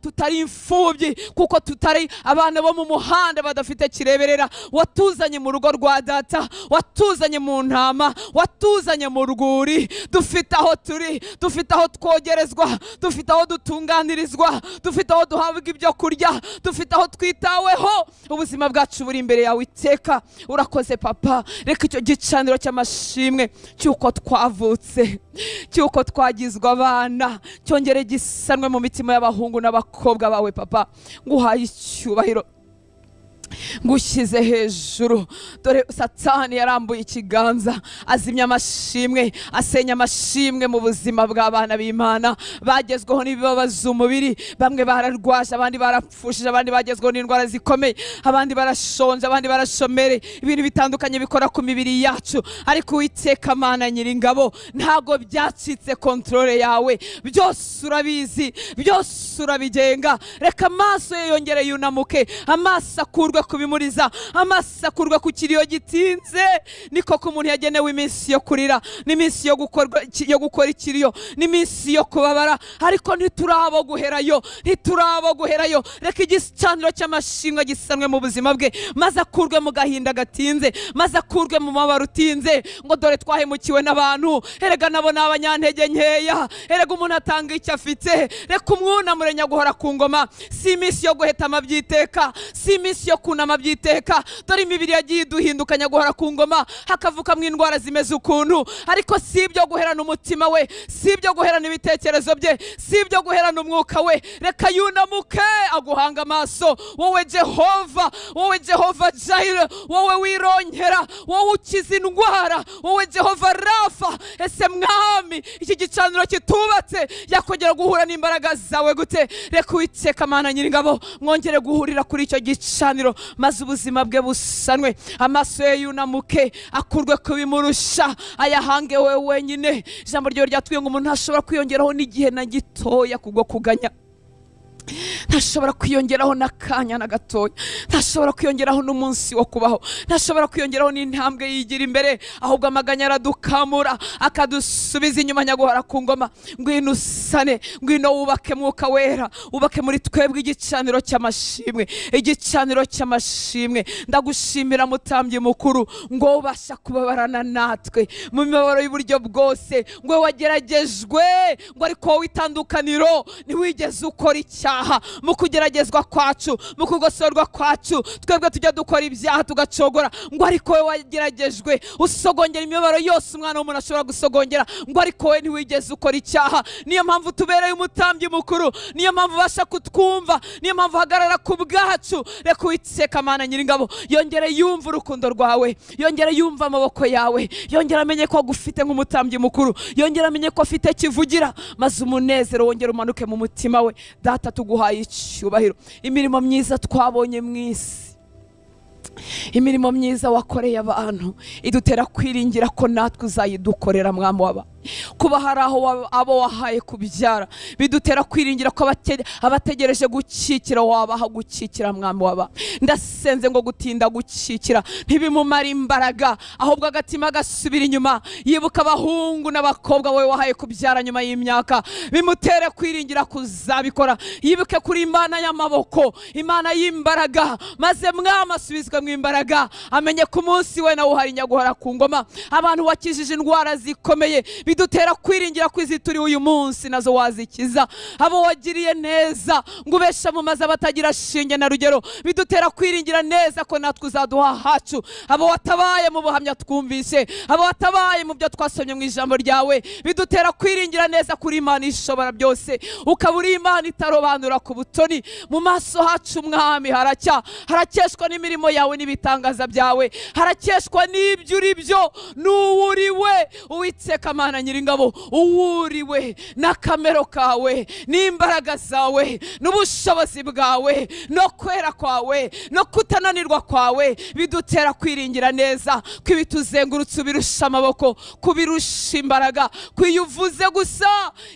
tutari imfubyi, kuko tutari abana bo mu muhanda badafite kireberera. Watuzanye mu rugo rwa data, watuzanye mu ntama, watuzanye mu rwuri. Dufite aho turi, dufite aho twogerezwa, dufite aho dutunganirizwa, dufite aho duhabwa ibyo kurya, dufite aho twitaweho. Ubuzima bwacu buri imbere yawe iteka. Urakoze Papa, reka icyo gicaniro cy'amashimwe cyuko twavutse, cyuko twagizwe abana, cyongere gisanwe mu mitima y'abahungu n'abakobwa bawe Papa. Nguhaye icyubahiro, ngushyize hejuru. Dore Satani yarambuye ikiganza, azimya amashimwe, asenya amashimwe mu buzima bw'abana b'Imana bagezweho n'ibibabaza umubiri. Bamwe bararwaje, abandi barapfushije, abandi bagezweho n'indwara zikomeye, abandi barashonje, abandi barashomere, ibintu bitandukanye bikora ku mibiri yacu. Ariko Uwiteka Mana Nyiringabo, ntago byacitse kontrole yawe, byose urabizi, byose urabigenga. Reka amaso ye yongere yunamuke, amaso akurwe kubimuriza, amaso akurwe ku kiriyo gitinze. Niko ko umuntu yagenewe iminsi yo kurira, n'iminsi yo gukora ikiriyo, n'iminsi yo kubabara, ariko ntiturabo guherayo, ntiturabo guherayo. Reka igicaniro cy'amashimwe gisanwe mu buzima bwe, maze akurwe mu gahinda gatinze, maze akurwe mu mabara utinze. Ngo dore twahemukiwe n'abantu, erega nabo n'abanyantege nkeya, erega umuntu atanga icyo afite. Reka umwunamure Nyaguhora ku ngoma, si iminsi yo guhetama byiteka, si iminsi yo kunama byiteka. Dore imibiri yagiye duhinduka Nyaguhora ku ngoma, hakavuka mu indwara zimeze ukuntu, ariko si ibyo guherana umutima we, si ibyo guherana ibitekerezo bye, si ibyo guherana umwuka we. Reka yunamuke aguhanga amaso, wowe Jehova, wowe Jehova Jaire, wowe wirongera, wowe ukiza indwara, wowe Jehova Rafa. Ese Mwami, iki gicaniro kitubatse yakongera guhura n'imbaraga zawe gute? Reka Uwiteka Mana Nyiringabo mwongere guhurira kuri icyo gicaniro, maze ubuzima bwe busanwe, amaso ye yunamuke, akurwe kubimurusha, ayahange we wenyine. Ijambo ryo ryatwiye ngo umuntu ntashobora kwiyongeraho n'igihe na gitoya kubwo kuganya, ntashobora kwiyongeraho n'akanya na gatoya, ntashobora kwiyongeraho n'umunsi wo kubaho, ntashobora kwiyongeraho n'intambwe yigira imbere, ahubwo amaganya aradukamura akadusubiza inyuma. Nyaguhora ku ngoma, ngwino usane, ngwino wubake Mwuka Wera, ubake muri twebwe igicaniro cy'amashimwe, igicaniro cy'amashimwe. Ndagushimira Mutambyi mukuru, ngo ubasha kubabarana natwe mu mibabaro y'uburyo bwose, ngo wageragejwe, ngo ariko wowe itandukaniro ntiwigeze ukora icyaha. Mu kugeragezwa kwacu, mu kugosorwa kwacu, twebwe tujya dukora ibyaha tugacogora, ngo ariko wowe wageragejwe usogongera imibabaro yose umwana w'umuntu ashobora gusogongera, ngo ariko wowe ntiwigeze ukora icyaha. Niyo mpamvu tubereye Umutambyi mukuru, niyo mpamvu ubasha kutwumva, niyo mpamvu uhagarara ku bwacu. Reka Uwiteka Mana Nyiringabo yongere yumva urukundo rwawe, yongere yumva amaboko yawe, yongere amenye ko agufite nk'Umutambyi mukuru, yongere amenye ko afite kivugira, maze umunezero wongere umanuke mu mutima we. Data, tuguhaye icyubahiro. Imirimo myiza twabonye mu isi, imirimo myiza wakoreye abantu, idutera kwiringira ko natwe uzayidukorera Mwami w'aba. kuba hari aho abo wahaye kubyara bidutera kwiringira ko abategereje gukikira wabaha gukikira mwami waba. Ndasenze ngo gutinda gukikira ntibimumara imbaraga, ahubwo agatima gasubira inyuma, yibuka abahungu n'abakobwa wowe wahaye kubyara nyuma y'imyaka, bimutere kwiringira kuzabikora. Yibuke kuri Imana y'amaboko, Imana y'imbaraga, maze mwami asubizwe mu imbaraga, amenye ku munsi we nawe uhari nyaguhora ku ngoma. Abantu wakijije indwara zikomeye bidutera kwiringira kwizituri uyu munsi nazo wazikiza. Abo wagiriye neza ngo ubesha mu maze abatagira shinge na rugero bidutera kwiringira neza ko natwe uzaduha hacu. Abo watabaye mu buhamya twumvise, abo watabaye mu byo twasomye mu ijambo ryawe bidutera kwiringira neza kuri Imana ishobora byose, ukaba uri Imana itarobanura ku butoni. Mu maso hacu mwami harakeshwa n'imirimo yawe n'ibitangaza byawe, harakeshwa n'ibyo uri byo n'uwuriwe Uwiteka Mana Nyiringabo, uwuriwe n'akamero kawe n'imbaraga zawe n'ubushobozi bwawe no kwera kwawe no kutananirwa kwawe bidutera kwiringira neza ko ibituzengurutse ubirusha amaboko, kubirusha imbaraga, kwiyuvuze gusa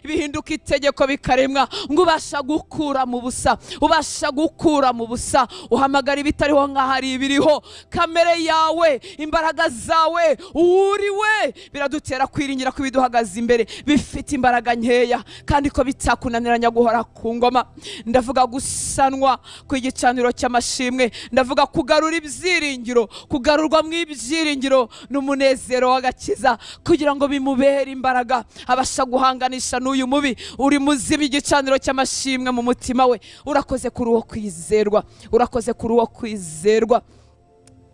bihinduka itegeko bikaremwa, ngo ubasha gukura mu busa, ubasha gukura mu busa, uhamagara ibitariho nk'ahari ibiriho. Kamere yawe, imbaraga zawe, uwuriwe biradutera kwiringira ko ibiduhagaze imbere bifite imbaraga nkeya kandi ko bitakunaniranya guhora ku ngoma. Ndavuga gusanwa ku igicaniro cy'amashimwe, ndavuga kugarura ibyiringiro, kugarurwa mu ibyiringiro n'umunezero w'agakiza, kugira ngo bimubere imbaraga abasha guhanganisha n'uyu mubi uri muzima igicaniro cy'amashimwe mu mutima we. Urakoze kuri uwo kwizerwa, urakoze kuri uwo kwizerwa.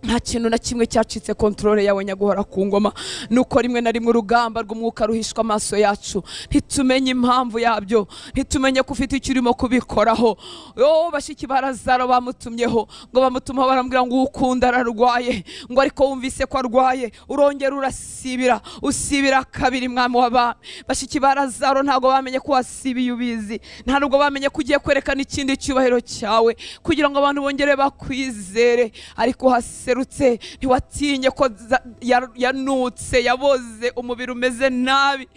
Nta kintu na kimwe cyacitse kontrole yawe nyaguhora ku ngoma. Nuko rimwe na rimwe urugamba rw'umwuka ruhishwa amaso yacu, ntitumenye impamvu yabyo, ntitumenye ko ufite icyo urimo kubikoraho. Bashiki ba Lazaro bamutumyeho ngo bamutumaho barambwira ngo ukunda ararwaye, ngo ariko wumvise ko arwaye urongera urasibira, usibira kabiri mwami w'abami. Bashiki ba Lazaro ntago bamenye ko wasibiye ubizi, nta nubwo bamenye ko ugiye kwerekana ikindi cyubahiro cyawe kugira ngo abantu bongere bakwizere. Ariko haserutse ntiwatinye ko yanutse yaboze umubiri umeze nabi,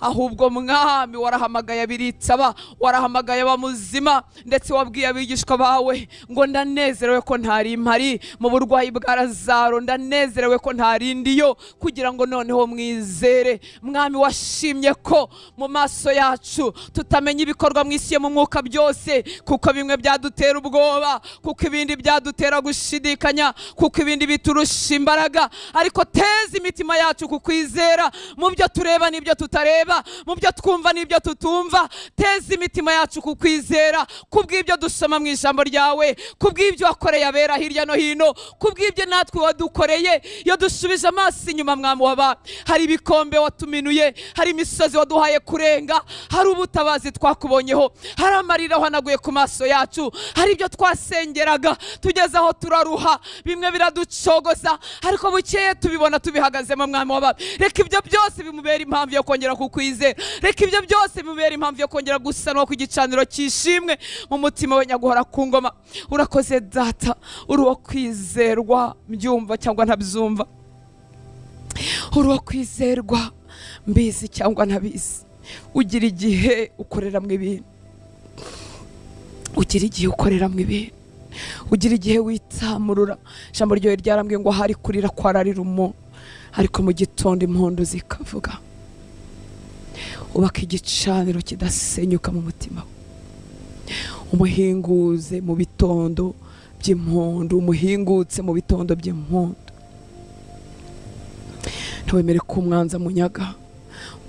ahubwo mwami warahamagaye abiritsaba, warahamagaye abamuzima, ndetse wabwiye abigishwa bawe ngo ndanezerewe ko ntari impari mu burwayi bwa Lazaro, ndanezerewe ko ntari ndiyo, kugira ngo noneho mwizere. Mwami washimye ko mu maso yacu tutamenya ibikorwa mu isi yo mu mwuka byose, kuko bimwe byadutera ubwoba, kuko ibindi byadutera gushidikanya, kuko ibindi biturusha imbaraga. Ariko teza imitima yacu kukwizera mu byo tureba n'ibyo tutareba, mu byo twumva n'ibyo tutumva. Teza imitima yacu kukwizera kubw'ibyo dusoma mu ijambo ryawe, kubw'ibyo wakoreye abera hirya no hino, kubw'ibyo natwe wadukoreye. Iyo dusubije amaso inyuma mwami waba, hari ibikombe watuminuye, hari imisozi waduhaye kurenga, hari ubutabazi twakubonyeho, hari amarira wahanaguye ku maso yacu, hari ibyo twasengeraga tugeze aho turaruha, bimwe biraducogoza, ariko bukeye tubibona tubihagazemo mwami waba. Reka ibyo byose bimubera impamvu yo kongera kukwizera, reka ibyo byose bimubera impamvu yo kongera gusanwa ku gicaniro cy'ishimwe mu mutima we nyaguhora ku ngoma. Urakoze data, uri uwo kwizerwa mbyumva cyangwa ntabyumva, uri uwo kwizerwa mbizi cyangwa ntabizi. Ugira igihe ukorera mu ibintu, ugira igihe ukorera mu ibintu, ugira igihe witsamurura. Ijambo ryawe ryarambwiye ngo hari kurira kwararira umuntu, ariko mu gitondo impundu zikavuga. Ubaka igicaniro kidasenyuka mu mutima, umuhinguze mu bitondo by'impundu, umuhingutse mu bitondo by'impundu. Ntiwemere ko umwanza munyaga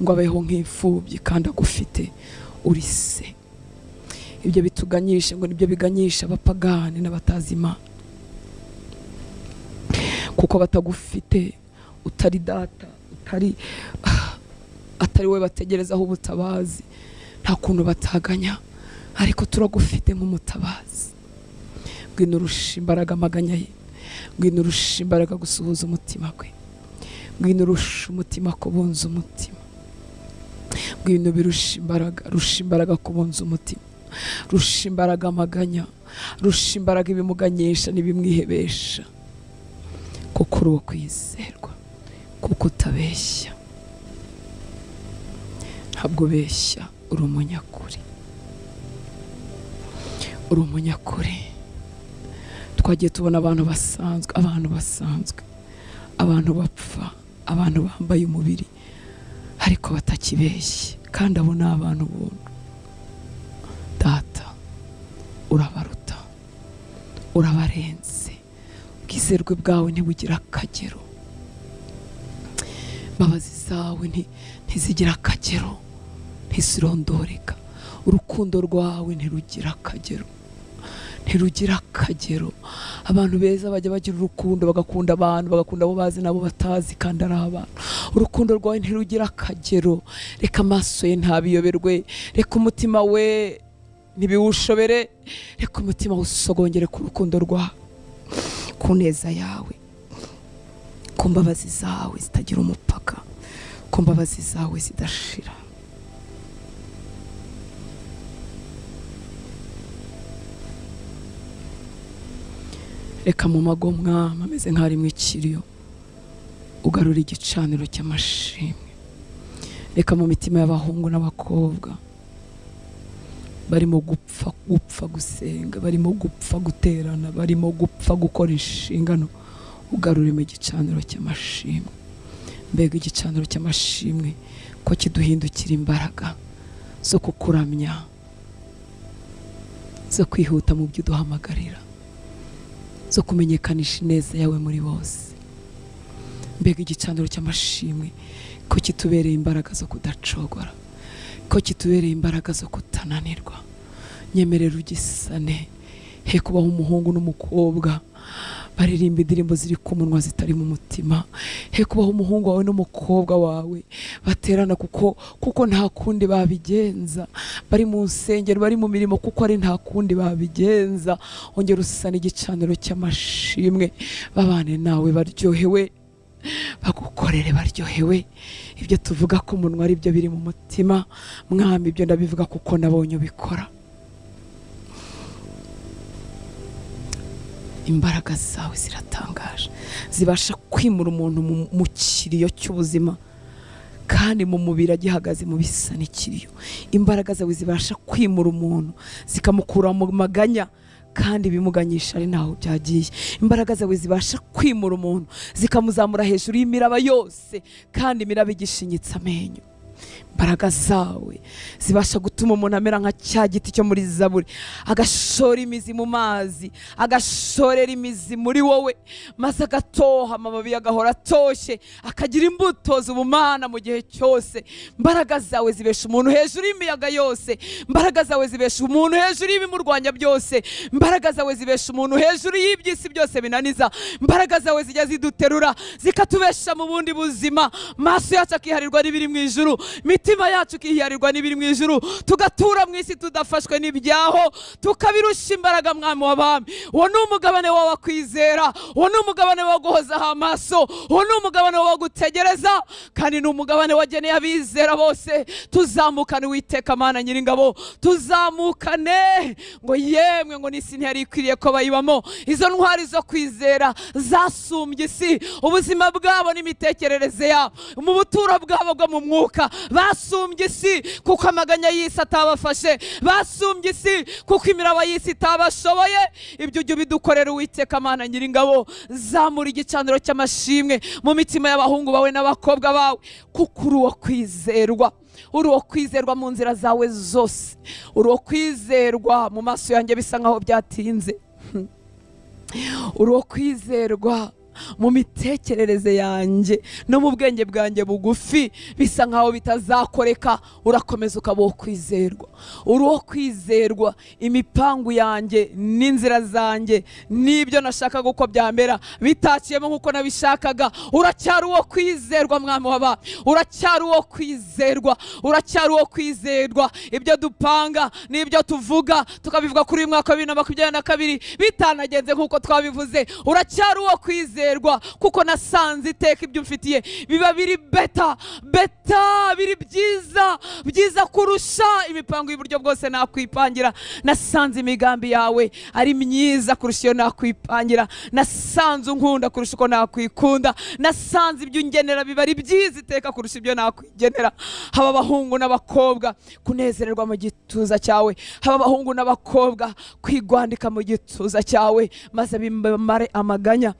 ngo abeho nk'imfubyi kandi agufite uri se. Ibyo bituganyisha ngo nibyo biganyisha abapagani n'abatazi Imana, kuko batagufite, utari data, atari we bategerezaho ubutabazi, nta kuntu bataganya. Ariko turagufite nk'umutabazi. Ngwino urusha imbaraga amaganya ye, ngwino urusha imbaraga gusuhuza umutima we, ngwino urusha umutima kubunza umutima, ngwino birusha imbaraga, rusha imbaraga kubunza umutima, rusha imbaraga amaganya, rusha imbaraga ibimuganyisha n'ibimwihebesha, kuko uri uwo kwizerwa, kuko utabeshya. ntabwo beshya, uri umunyakuri, uri umunyakuri. Twagiye tubona abantu basanzwe, abantu bapfa, abantu bambaye umubiri ariko batakibeshye, kandi abo ni abantu buntu. Data urabaruta, urabarenze, ubwizerwe bwawe ntibugira akagero, imbabazi zawe ntizigira akagero, ntizirondoreka, urukundo rwawe ntirugira akagero, ntirugira akagero. Abantu beza bajya bagira urukundo, bagakunda abantu, bagakunda abo bazi nabo batazi kandi ari abantu. Urukundo rwawe ntirugira akagero. Reka amaso ye ntabiyoberwe, reka umutima we ntibiwushobere, reka umutima usogongere ku rukundo rwawe, ku neza yawe, ku mbabazi zawe zitagira umupaka, ku mbabazi zawe zidashira. Reka mu magomwa ameze nk'ari mu ikiriyo ugarura igicaniro cy'amashimwe. Reka mu mitima y'abahungu n'abakobwa barimo gupfa gusenga, barimo gupfa guterana, barimo gupfa gukora inshingano, ugarure mu gicaniro cy'amashimwe. Mbega igicaniro cy'amashimwe ko kiduhindukira imbaraga zo kukuramya, zo kwihuta mu byo uduhamagarira, zo kumenyekanisha ineza yawe muri bose. Mbega igicaniro cy'amashimwe ko kitubereye imbaraga zo kudacogora, ko kitubereye imbaraga zo kutananirwa. Nyemerera ugisane, he kubaho umuhungu n'umukobwa baririmba indirimbo ziri ku munwa zitari mu mutima. He kubaho umuhungu wawe n'umukobwa wawe baterana kuko nta kundi babigenza, bari mu nsengero, bari mu mirimo kuko ari nta kundi babigenza. Ongera usane igicaniro cy'amashimwe, babane nawe baryohewe, bagukorere baryohewe. Ibyo tuvuga ku munwa ari byo biri mu mutima, Mwami ibyo ndabivuga kuko nabonye ubikora. Imbaraga zawe ziratangaje, zibasha kwimura umuntu mu kiriyo cy'ubuzima kandi mu mubiri agihagaze mu bisa n'ikiriyo. Imbaraga zawe zibasha kwimura umuntu zikamukura mu maganya kandi bimuganyisha ari naho byagiye. Imbaraga zawe zibasha kwimura umuntu zikamuzamura hejuru y'imiraba yose kandi imiraba igishinyitse amenyo. Imbaraga zawe zibasha gutuma umuntu amera nka cya giti cyo muri Zaburi, agashora imizi mu mazi, agashorera imizi muri wowe, maze agatoha, amababi agahora atoshye, akagira imbuto z'ubumana mu gihe cyose. Imbaraga zawe zibesha umuntu hejuru y'imiyaga yose, imbaraga zawe zibesha umuntu hejuru y'ibimurwanya byose, imbaraga zawe zibesha umuntu hejuru y'iby'isi byose binaniza. Imbaraga zawe zijya ziduterura zikatubesha mu bundi buzima, maso yacu akiharirwa n'ibiri mu ijuru, mitima yacu kihiyarirwa n'ibiri mu ijuru, tugatura mu isi tudafashwe n'ibyaho, tukabirusha imbaraga. Mwami w'abami, uwo ni umugabane wawe kwizera, uwo ni umugabane wo guhozaho amaso, uwo ni umugabane wo gutegereza, kandi ni umugabane wageneye abizera bose. Tuzamukane Uwiteka Mana Nyiringabo, tuzamukane ngo yemwe ngo n'isi ntiyari ikwiriye ko bayibamo. Izo ntwari zo kwizera zasumbye isi, ubuzima bwabo n'imitekerereze yabo, mu buturo bwabo bwo mu mwuka basumbye isi kuko amaganya y'isi atabafashe, basumbye isi kuko imiraba y'isi itabashoboye. Ibyo ujye bidukorera Uwiteka Mana Nyiringabo. Zamura igicaniro cy'amashimwe mu mitima y'abahungu bawe n'abakobwa bawe, kuko uri uwo kwizerwa, uri uwo kwizerwa mu nzira zawe zose, uri uwo kwizerwa mu maso yanjye bisa nkaho byatinze, uri uwo kwizerwa mu mitekerereze yanjye no mu bwenge bwanjye bugufi bisa nkaho bitazakoreka. Urakomeza ukaba wo kwizerwa, uri wo kwizerwa. Imipangu yanjye n'inzira zanjye n'ibyo nashakaga uko byambera bitaciyemo nk'uko nabishakaga, uracyari uwo kwizerwa. Mwami w'abami, uracyari uwo kwizerwa, uracyari uwo kwizerwa. Ibyo dupanga n'ibyo tuvuga tukabivuga kuri uyu mwaka wa 2022 bitanagenze nk'uko twabivuze, uracyari uwo kwizerwa. kunezerwa kuko nasanze iteka ibyo mfitiye biba biri beta biri byiza kurusha imipango y'uburyo bwose nakwipangira. Nasanze imigambi yawe ari myiza kurusha iyo nakwipangira. Nasanze unkunda kurusha uko nakwikunda. Nasanze ibyo ungenera biba ari byiza iteka kurusha ibyo nakwigenera. Haba abahungu n'abakobwa kunezererwa mu gituza cyawe, haba abahungu n'abakobwa kwigwandika mu gituza cyawe, maze bimare amaganya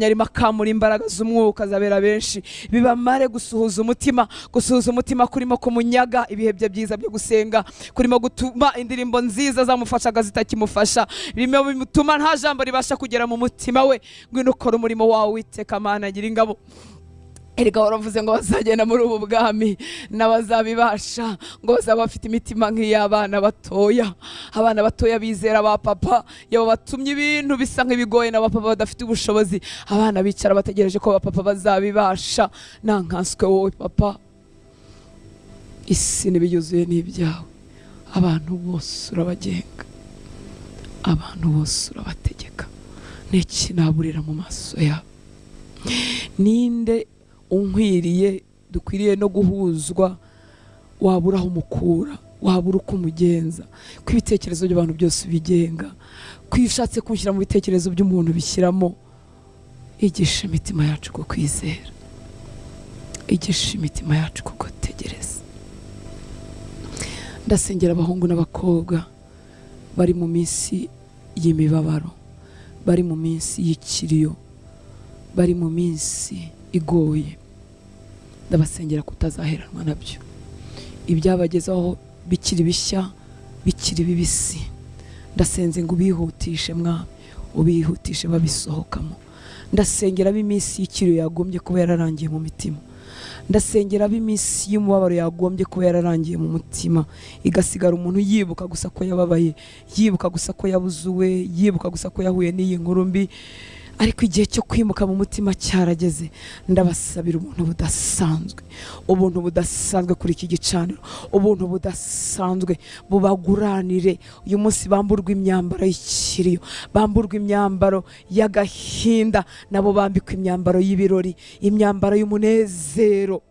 arimo akamura imbaraga z'umwuka zabera benshi, bibamare gusuhuza umutima kurimo kumunyaga ibihe bye byiza byo gusenga, kurimo gutuma indirimbo nziza zamufashaga zitakimufasha, birimo bimutuma nta jambo ribasha kugera mu mutima we. Ngwino ukora umurimo wawe Uwiteka Mana Nyiringabo. Erega waravuze ngo bazagenda muri ubu bwami n'abazabibasha, ngo bazaba bafite imitima nk'iy'abana batoya. Abana batoya bizera ba papa, yabo batumye ibintu bisa nk'ibigoye na papa badafite ubushobozi. Abana bicara bategereje ko ba papa bazabibasha. Nankanswe wowe papa, isi n'ibiyuzuye n'ibyawe. Abantu bose urabagenga, abantu bose urabategeka. N'iki naburira mu maso yawe? Ninde unkwiriye dukwiriye no guhuzwa wabura aho umukura, wabura uko umugenza? Ko ibitekerezo by'abantu byose bigenga, ko iyo ushatse kunshyira mu bitekerezo by'umuntu bishyiramo. Igisha imitima yacu ko kwizera, igisha imitima yacu ko gutegereza. Ndasengera abahungu n'abakobwa bari mu minsi y'imibabaro, bari mu minsi y'ikiriyo, bari mu minsi igoye. Ndabasengera kutazaheranwa nabyo. Ibyabagezaho bikiri bishya, bikiri bibisi. Ndasenze ngo ubihutishe Mwami, ubihutishe babisohokamo. Ndasengera b'iminsi y'ikiriyo yagombye kuba yararangiye mu mitima. Ndasengera b'iminsi y'umubabaro yagombye kuba yararangiye mu mutima, igasigara umuntu yibuka gusa ko yababaye, yibuka gusa ko yabuzuwe, yibuka gusa ko yahuye n'iyi nkuru mbi. Ariko igihe cyo kwimuka mu mutima cyarageze. Ndabasabira ubuntu budasanzwe, ubuntu budasanzwe kuri iki gicaniro, ubuntu budasanzwe bubaguranire. Uyu munsi bamburwa imyambaro y'ikiriyo, bamburwa imyambaro y'agahinda, nabo bambikwa imyambaro y'ibirori, imyambaro y'umunezero.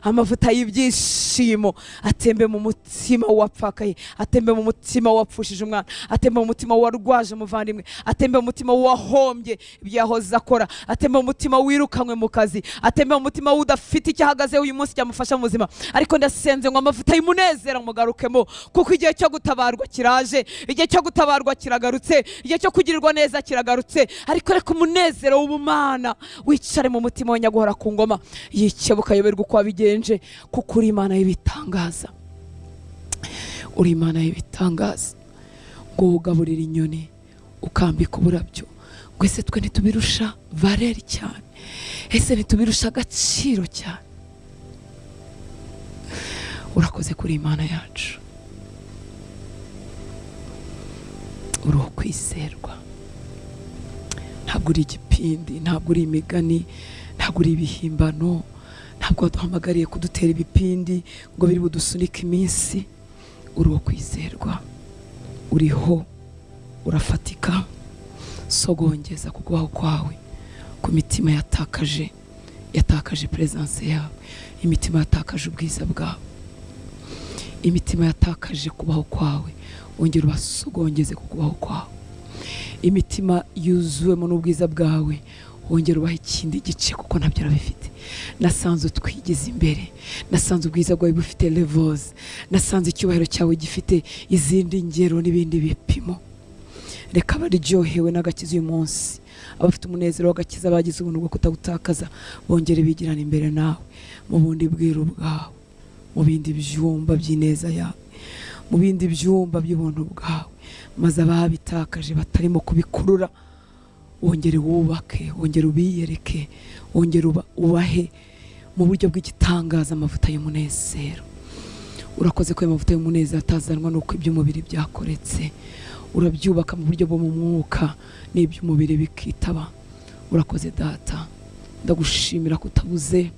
Amavuta y'ibyishimo atembe mu mutima wapfakaye, atembe mu mutima wapfushije umwana, atembe mu mutima warwaje umuvandimwe, atembe mu mutima wahombye ibyahoze akora, atembe mu mutima wirukanywe mu kazi, atembe mu mutima udafite icyahagazeho uyu munsi cyamufasha mu buzima. Ariko ndasenze ngo amavuta y'umunezero mugarukemo, kuko igihe cyo gutabarwa kiraje, igihe cyo gutabarwa kiragarutse, igihe cyo kugirirwa neza kiragarutse. Ariko reka umunezero w'ubumana wicare mu mutima we nyaguhora ku ngoma, yikebuka yoberwa uko wabigenje, kuko uri Imana y'ibitangaza, uri Imana y'ibitangaza. Ngo ugaburira inyoni ukambika uburabyo, ngo ese twe ntitubirusha valeri cyane? Ese ntitubirusha agaciro cyane? Urakoze kuri Imana yacu, uri ukwizerwa. Ntabwo uri igipindi, ntabwo uri imigani, ntabwo uri ibihimbano, ntabwo waduhamagariye kudutera ibipindi ngo biri budusunike iminsi. Uri uwo kwizerwa, uriho, urafatika. Sogongeza ku kubaho kwawe ku mitima yatakaje presence yawe, imitima yatakaje ubwiza bwawe, imitima yatakaje kubaho kwawe. Wongera ubasogongeze ku kubaho kwawe. Imitima yuzuwemo n'ubwiza bwawe, wongera ubaha ikindi gice kuko ntabyo arabifite. Nasanze utwigize imbere, nasanze ubwiza bwawe bufite levels, nasanze icyubahiro cyawe gifite izindi ngero n'ibindi bipimo. Reka baryohewe n'agakiza uyu munsi, abafite umunezero w'agakiza bagize ubuntu bwo kutagutakaza, bongere bigirana imbere nawe mu bundi bwiru bwawe, mu bindi byumba by'ineza yawe, mu bindi byumba by'ubuntu bwawe, maze ababitakaje batarimo kubikurura wongere wubake, wongere ubiyereke, wongere ubahe mu buryo bw'igitangaza amavuta y'umunezero. Urakoze ko amavuta y'umunezero atazanwa nuko iby'umubiri byakoretse, urabyubaka mu buryo bwo mu mwuka n'iby'umubiri bikitaba. Urakoze Data, ndagushimira kutabuze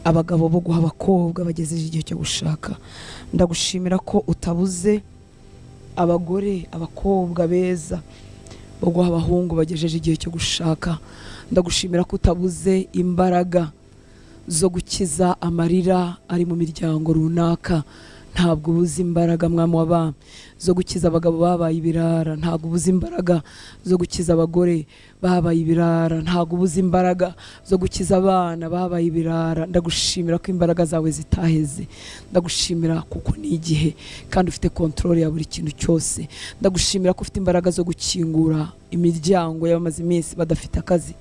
abagabo bo guha abakobwa bagejeje igihe cyo gushaka. Ndagushimira ko utabuze abagore, abakobwa beza baguha abahungu bagejeje igihe cyo gushaka. Ndagushimira ko utabuze imbaraga zo gukiza amarira ari mu miryango runaka. Ntabwo ubuze imbaraga mwami w'abami zo gukiza abagabo babaye ibirara. Ntabwo ubuze imbaraga zo gukiza abagore babaye ibirara. Ntabwo ubuze imbaraga zo gukiza abana babaye ibirara. Ndagushimira ko imbaraga zawe zitaheze. Ndagushimira kuko ni igihe kandi ufite control ya buri kintu cyose. Ndagushimira ko ufite imbaraga zo gukingura imiryango y'abamaze iminsi badafite akazi.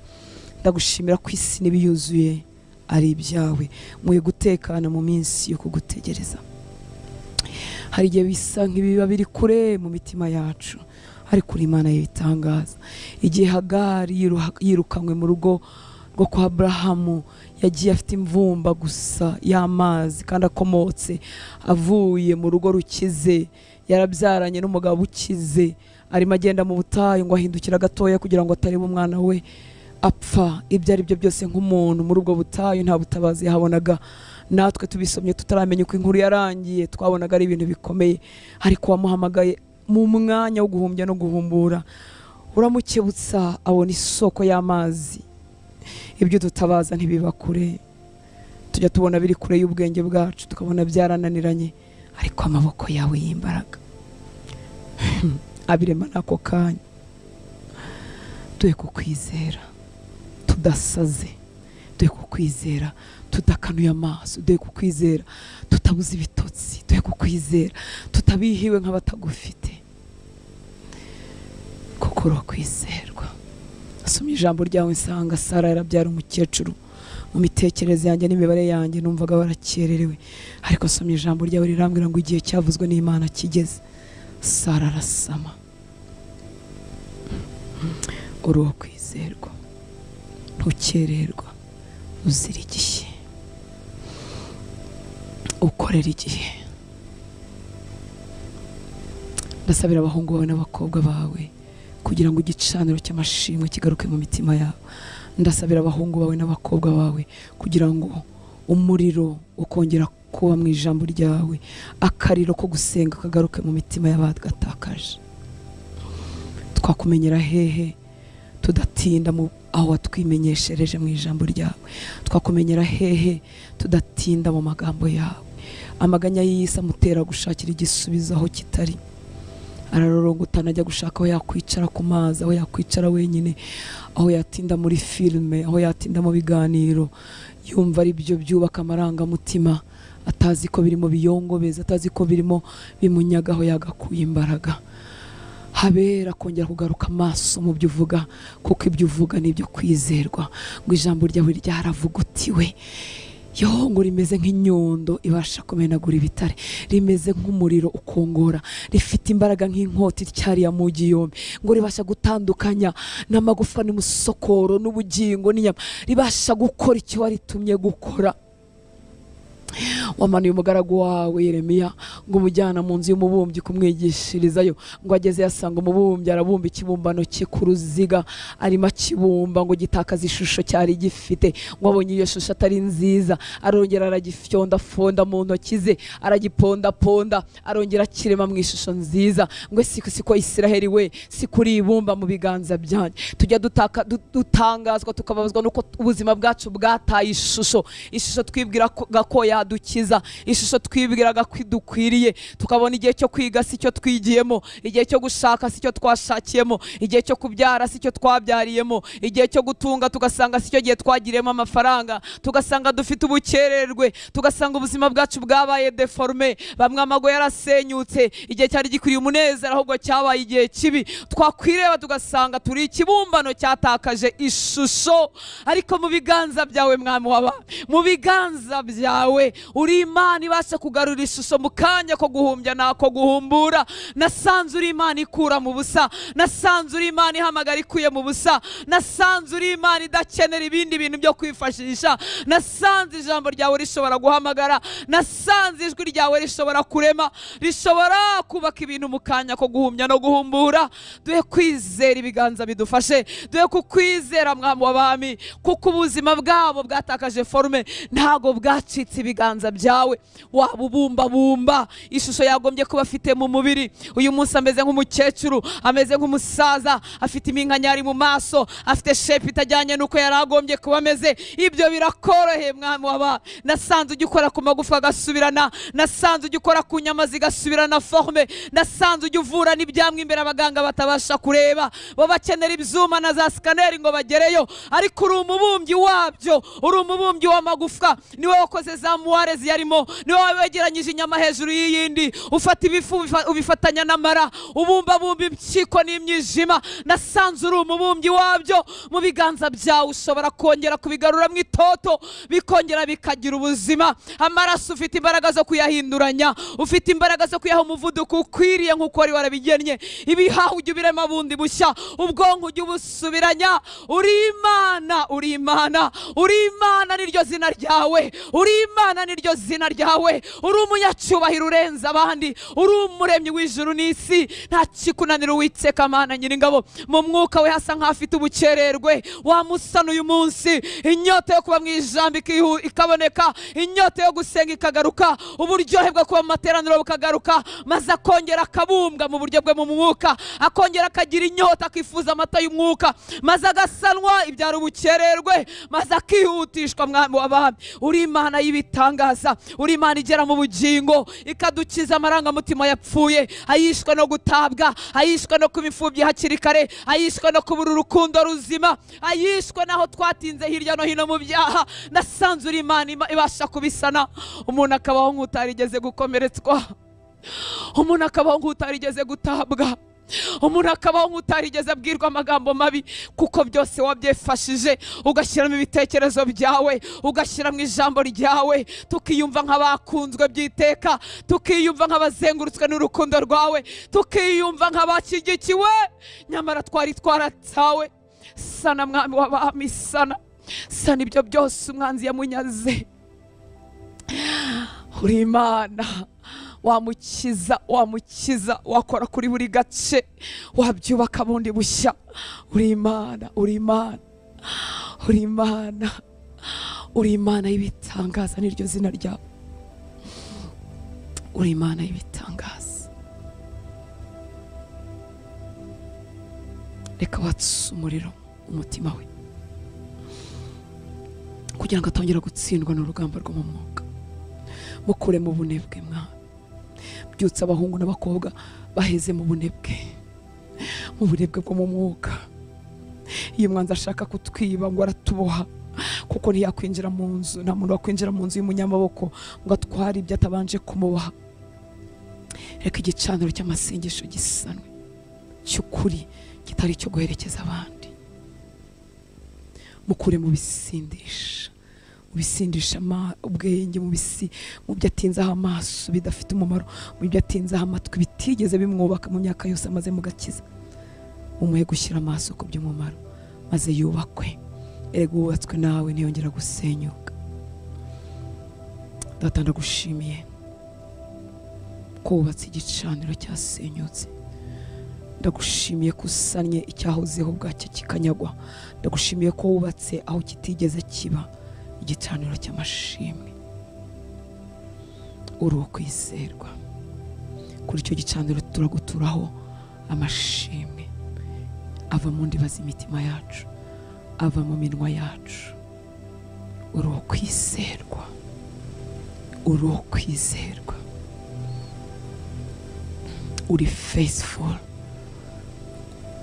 Ndagushimira ko isi n'ibiyuzuye ari ibyawe. Muye gutekana mu minsi yo kugutegereza. Hari igihe bisa nk'ibiba biri kure mu mitima yacu, ariko uri Imana y'ibitangaza. Igihe Hagari yirukanywe mu rugo rwo kwa Aburahamu, yagiye afite imvumba gusa y'amazi kandi akomotse avuye mu rugo rukize, yarabyaranye n'umugabo ukize, arimo agenda mu butayu ngo ahindukira gatoya kugira ngo atareba umwana we apfa. Ibyo ari byo byose nk'umuntu muri ubwo butayu nta butabazi yahabonaga. Natwe tubisomye tutaramenya uko inkuru yarangiye, twabonaga ari ibintu bikomeye, ariko wamuhamagaye mu mwanya wo guhumbya no guhumbura, uramukebutsa abona isoko y'amazi. Ibyo dutabaza ntibiba kure, tujya tubona biri kure y'ubwenge bwacu, tukabona byarananiranye, ariko amaboko yawe y'imbaraga abirema n'ako kanya. Duhe kukwizera tudasaze, duhe kukwizera tudakanuye amaso, duhe kukwizera tutabuze ibitotsi, duhe kukwizera tutabihiwe nk'abatagufite, kuko urakwizerwa. Asomye ijambo ryawe nsanga Sara yarabyara umukecuru. Mu mitekerereze yanjye n'imibare yanjye numvaga barakererewe, ariko asomye ijambo ryawe rirambwira ngo igihe cyavuzwe n'Imana kigeze. Sara arasama. Uri kwizerwa, ntukererwa, uzira igihe, ukorera igihe. Ndasabira abahungu bawe n'abakobwa bawe kugira ngo igicaniro cy'amashimwe kigaruke mu mitima yabo. Ndasabira abahungu bawe n'abakobwa bawe kugira ngo umuriro ukongera kuba mu ijambo ryawe, akariro ko gusenga kagaruke mu mitima y'abagatakaje. Twakumenyera hehe tudatinda mu aho watwimenyeshereje mu ijambo ryawe? Twakumenyera hehe tudatinda mu magambo yawe? Amaganya y'isi amutera gushakira igisubizo aho kitari. Ararorongotana ajya gushaka aho yakwicara ku mazi, aho yakwicara wenyine, aho yatinda muri filime, aho yatinda mu biganiro, yumva ari byo byubaka amarangamutima, atazi ko birimo biyongobeza, atazi ko birimo bimunyagaho yagakuye imbaraga. Habera kongera kugaruka amaso mu byo uvuga, kuko ibyo uvuga nibyo kwizerwa. Ngo ijambo ryawe ryaravugutiwe, ngo rimeze nk'inyundo ibasha kumenagura ibitare, rimeze nk'umuriro ukongora, rifite imbaraga nk'inkota ityariye amugi yombi, ngo ribasha gutandukanya n'amagufa n'umusokoro n'ubugingo n'inyama, ribasha gukora icyo waritumye gukora. Wamanuye umugaragu wawe Yeremiya ngo umujyana mu nzu y'umubumbyi kumwigishirizayo, ngo ageze yasanga umubumbyi arabumba ikibumbano cye ku ruziga, arimo akibumba ngo gitakaza ishusho cyari gifite. Ngo abonye iyo shusho atari nziza, arongera aragifyondafonda mu ntoki ze, aragipondaponda, arongera akirema mu ishusho nziza. Ngo siko Isiraheli we, sikuri ibumba mu biganza byanjye. Tujya dutangazwa tukababazwa nuko ubuzima bwacu bwataye ishusho twibwira ko yadukiza, ishusho twibwiraga kwidukwiriye, tukabona igihe cyo kwiga si cyo twigiyemo, igihe cyo gushaka si cyo twashakiyemo, igihe cyo kubyara si cyo twabyariyemo, igihe cyo gutunga tugasanga si cyo gihe twagiriyemo amafaranga, tugasanga dufite ubukererwe, tugasanga ubuzima bwacu bwabaye deforme, bamwe amago yarasenyutse, igihe cyari gikwiriye umunezero ahubwo cyabaye igihe kibi. Twakwireba tugasanga turi ikibumbano cyatakaje ishusho, ariko mu biganza byawe mwami w'abami, mu biganza byawe uri Imana ibasha kugarura ishusho mu kanya ko guhumbya nako guhumbura. Nasanze uri Imana ikura mu busa, nasanze uri Imana ihamagara ikuye mu busa, nasanze uri Imana idakenera ibindi bintu byo kwifashisha, nasanze ijambo ryawe rishobora guhamagara, nasanze ijwi ryawe rishobora kurema, rishobora kubaka ibintu mu kanya ko guhumbya no guhumbura. Duhe kwizera ibiganza bidufashe, duhe kukwizera mwami w'abami, kuko ubuzima bwabo bwatakaje forme, ntago bwacitse ibiganza byawe wabubumba ishusho yagombye kuba afite mu mubiri. Uyu munsi ameze nk'umukecuru, ameze nk'umusaza, afite iminkanyari mu maso, afite shape itajyanye nuko yaragombye kuba ameze. Ibyo birakoroheye mwami w'aba. Nasanze ujya ukora ku magufa agasubirana, nasanze ujya ukora ku nyama zigasubirana forme, nasanze ujya uvura n'ibyamwe imbere abaganga batabasha kureba, bo bakenera ibyuma na za scanner ngo bagereyo, ariko uri umubumbyi wabyo, uri umubumbyi w'amagufwa. Niwe wakoze za muware ziyarimo, niwe wegeranyije inyama hejuru y'iyindi, ufata ibifu ubifatanya n'amara, ubumba impyiko n'imyijima. Nasanze uri umubumbyi wabyo, mu biganza byawe ushobora kongera kubigarura mu itoto, bikongera bikagira ubuzima. Amaraso ufite imbaraga zo kuyahinduranya, ufite imbaraga zo kuyaha umuvuduko ukwiriye nk'uko wari warabigennye. Ibihaha ujya ubirema bundi bushya, ubwonko ujya ubusubiranya. Uri Imana, uri Imana, uri Imana niryo zina ryawe, uri Imana niryo zina ryawe. Uri umunyacyubahiro urenza abandi, uri umuremyi w'ijuru n'isi. Nta kikunanira Uwiteka Mana Nyiringabo. Mu mwuka we hasa nk'afite ubukererwe, wamusana uyu munsi. Inyota yo kuba mu ijambo ikaboneka, inyota yo gusenga ikagaruka, uburyohe bwo kuba mu materaniro bukagaruka, maze akongera akabumbwa mu buryo bwe mu mwuka, akongera akagira inyota, akifuza amata y'umwuka, maze agasanwa ibyara ubukererwe, maze akihutishwa mwami w'abami. Uri Imana y'ibitangaza, uri Imana igera mu bugingo ikadukiza amarangamutima yapfuye, ayishwe no gutabwa, ayishwe no kuba imfubyi hakiri kare, ayishwe no kubura urukundo ruzima, ayishwe naho twatinze hirya no hino mu byaha. Nasanze uri Imana ibasha kubisana. Umuntu akabaho nk'utarigeze gukomeretswa, umuntu akabaho nk'utarigeze gutabwa, umuntu akabaho nk'utarigeze abwirwa amagambo mabi, kuko byose wabyefashije ugashyiramo ibitekerezo byawe, ugashyiramo ijambo ryawe, tukiyumva nk'abakunzwe by'iteka, tukiyumva nk'abazengurutswe n'urukundo rwawe, tukiyumva nk'abashyigikiwe nyamara twari twaratsawe. Sana mwami w'abami, sana ibyo byose umwanzi yamunyaze. Uri Imana, wamukiza, wakora kuri buri gace, wabyubaka bundi bushya. Uri Imana, uri Imana, uri Imana, uri Imana y'ibitangaza niryo zina ryawe. Uri Imana y'ibitangaza. Reka watse umuriro umutima we, kugira ngo atongera gutsindwa n'urugamba rwo mu mwuka. Mukure mu bunebwe mwana, byutsa abahungu n'abakobwa baheze mu bunebwe, mu bunebwe bwo mu mwuka. Iyo umwanzi ashaka kutwiba ngo aratuboha, kuko ntiyakwinjira mu nzu, nta muntu wakwinjira mu nzu y'umunyamaboko ngo atware ibyo atabanje kumuboha. Reka igicaniro cy'amasengesho gisanwe, cy'ukuri, kitari cyo guherekeza abandi. Mukure mu bisindisha, ubisindisha ubwenge, mu byo atinzaho amaso bidafite umumaro, mu byo atinzaho amatwi bitigeze bimwubaka mu myaka yose amaze mu gakiza. Umuhe gushyira amaso ku by'umumaro, maze yubakwe. Erega wubatswe nawe ntiyongera gusenyuka. Data, ndagushimiye ko wubatse igicaniro cyasenyutse. Ndagushimiye ko usanye icyahozeho bwacyo kikanyagwa. Ndagushimiye ko wubatse aho kitigeze kiba igicaniro cy'amashimwe. Uri ukwizerwa. Kuri icyo gicaniro turaguturaho amashimwe ava mu ndiba z'imitima yacu, ava mu minwa yacu. Uri ukwizerwa, uri ukwizerwa, uri faithful,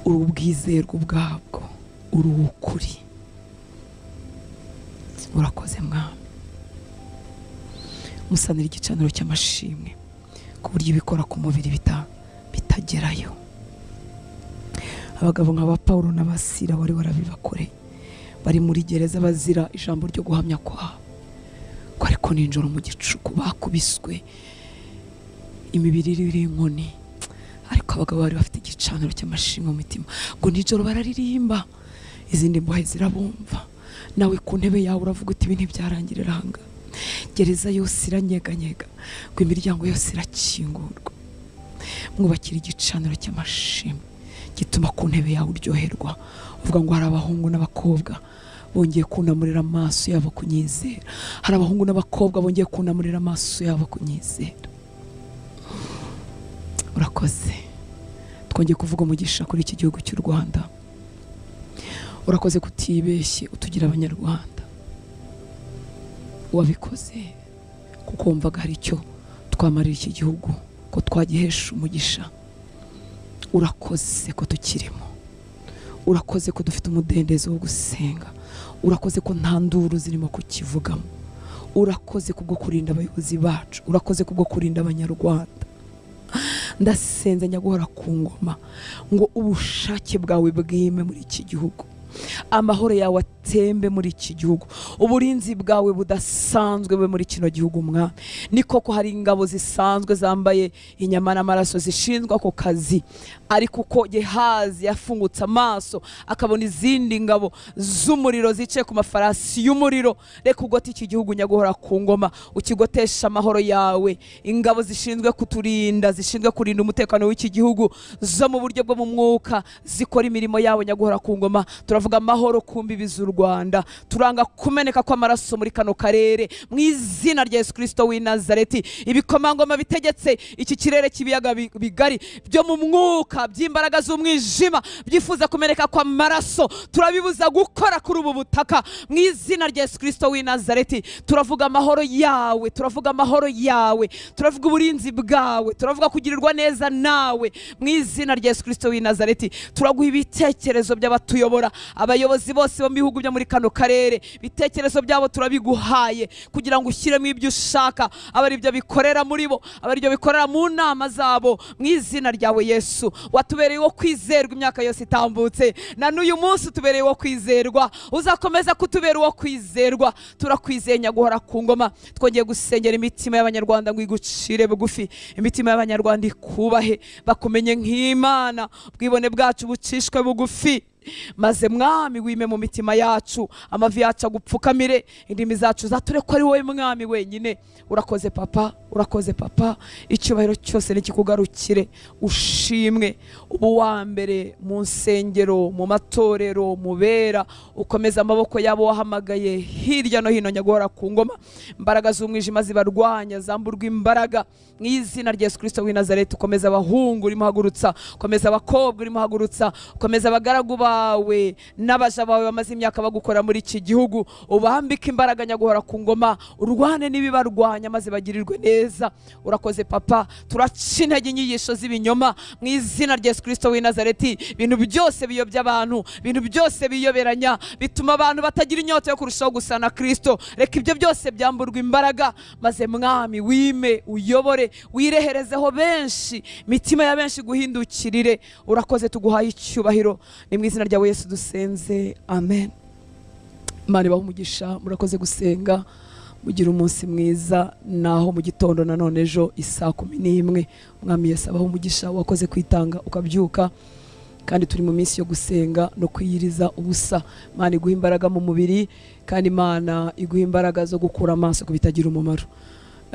uri ubwizerwa ubwabwo, uri ukuri. Urakoze mwami. Musanira igicaniro cy'amashimwe ku buryo ibikora ku mubiri bitagerayo. Abagabo nk'aba Paulo n'Abasira bari barabibakoreye, bari muri gereza bazira ijambo ryo guhamya kwabo, ko ariko ninjoro mu gicuku bakubiswe, imibiri iri inkoni, ariko abagabo bari bafite igicaniro cy'amashimwe mu mitima, ngo nijoro bararirimba, izindi mbohe zirabumva. Nawe ku ntebe yawe uravuga uti ibi ntibyarangirira hanga. Gereza yose iranyeganyega, ngo imiryango yose irakingurwa. Mwubakira igicaniro cy'amashimwe gituma ku ntebe yawe uryoherwa, uvuga ngo hari abahungu n'abakobwa bongeye kunamurira amaso yabo kunyizera. Hari abahungu n'abakobwa bongeye kunamurira amaso yabo kunyizera. Urakoze. Twongeye kuvuga umugisha kuri iki gihugu cy'u Rwanda. Urakoze kutibeshye utugira abanyarwanda. Wabikoze kuko wumvaga hari icyo twamarira iki gihugu, ko twagihesha umugisha. Urakoze ko tukirimo. Urakoze ko dufite umudendezo wo gusenga. Urakoze ko nta nduru zirimo kukivugamo. Urakoze kubwo kurinda abayobozi bacu. Urakoze kubwo kurinda abanyarwanda. Ndasenze nyaguhora ku ngoma ngo ubushake bwawe bwime muri iki gihugu. Amahoro yawe atembe muri iki gihugu. Uburinzi bwawe budasanzwe bwe muri kino gihugu mwami. Ni koko hari ingabo zisanzwe zambaye inyama n'amaraso zishinzwe ako kazi, ariko uko Gehazi yafungutse amaso akabona izindi ngabo z'umuriro zicaye ku mafarasi y'umuriro, reka ugota iki gihugu nyaguhora ku ngoma, ukigotesha amahoro yawe. Ingabo zishinzwe kuturinda, zishinzwe kurinda umutekano w'iki gihugu, zo mu buryo bwo mu mwuka zikora imirimo yawe nyaguhora ku ngoma. Turavuga amahoro ku mbibi z'u Rwanda. Turanga kumeneka kw'amaraso muri kano karere mu izina rya Yesu Kristo w'i Nazareti. Ibikomangoma bitegetse iki kirere cy'ibiyaga bigari byo mu mwuka by'imbaraga z'umwijima byifuza kumeneka kw'amaraso, turabibuza gukora kuri ubu butaka mu izina rya Yesu Kristo w'i Nazareti. Turavuga amahoro yawe, turavuga amahoro yawe, turavuga uburinzi bwawe, turavuga kugirirwa neza nawe mu izina rya Yesu Kristo w'i Nazareti. Turaguha ibitekerezo by'abatuyobora, abayobozi bose bo mu bihugu byo muri kano karere. Bitekerezo byabo turabiguhaye kugira ngo ushyiremo ibyo ushaka, abari byo bikorera muri bo, abari byo bikorera mu nama zabo mu izina ryawe Yesu. Watubereye wo kwizerwa imyaka yose itambutse, na n'uyu munsi tubereye wo kwizerwa, uzakomeza kutubera wo kwizerwa. Turakwizeye nyaguhora ku ngoma. Twongeye gusengera imitima y'abanyarwanda ngo igucire bugufi, imitima y'abanyarwanda ikubahe, bakumenye nk'Imana, ubwibone bwacu bucishwe bugufi. Maze mwami wime mu mitima yacu, amavi yacu agupfukamire, indimi zacu zature ko ari wowe mwami wenyine. Urakoze papa, urakoze papa, icyubahiro cyose nikikugarukire. Ushimwe ubu wa mbere mu nsengero, mu matorero, mu bera, ukomeza amaboko yabo wahamagaye hirya no hino nyaguhora ku ngoma. Imbaraga z'umwijima zibarwanya zamburwa imbaraga mu izina rya Yesu Kristo w'i Nazareti. Ukomeza abahungu urimo hagurutsa, ukomeza abakobwa urimo hagurutsa, ukomeza abagaragu bawe n'abaja bawe bamaze imyaka bagukora muri iki gihugu. Ubambike imbaraga nyaguhora ku ngoma, urwane n'ibibarwanya maze bagirirwe neza. Urakoze papa, turaca intege inyigisho z'ibinyoma mu izina rya Yesu Kristo w'i Nazareti. Ibintu byose biyobya abantu, ibintu byose biyoberanya, bituma abantu batagira inyota yo kurushaho gusa na Kristo. Reka ibyo byose byamburwa imbaraga, maze mwami wime, uyobore, wireherezeho benshi, mitima ya benshi guhindukirire. Urakoze, tuguhaye icyubahiro, ni mu izina ryawe Yesu dusenze, amen. Imana ibahe umugisha, murakoze gusenga, mugira umunsi mwiza. Naho mu gitondo nanone ejo isaa 11 Mwami Yesu abahe umugisha. Wakoze kwitanga ukabyuka, kandi turi mu minsi yo gusenga no kwiyiriza ubusa. Imana iguha imbaraga mu mubiri, kandi Imana iguha imbaraga zo gukura amaso ku bitagira umumaro.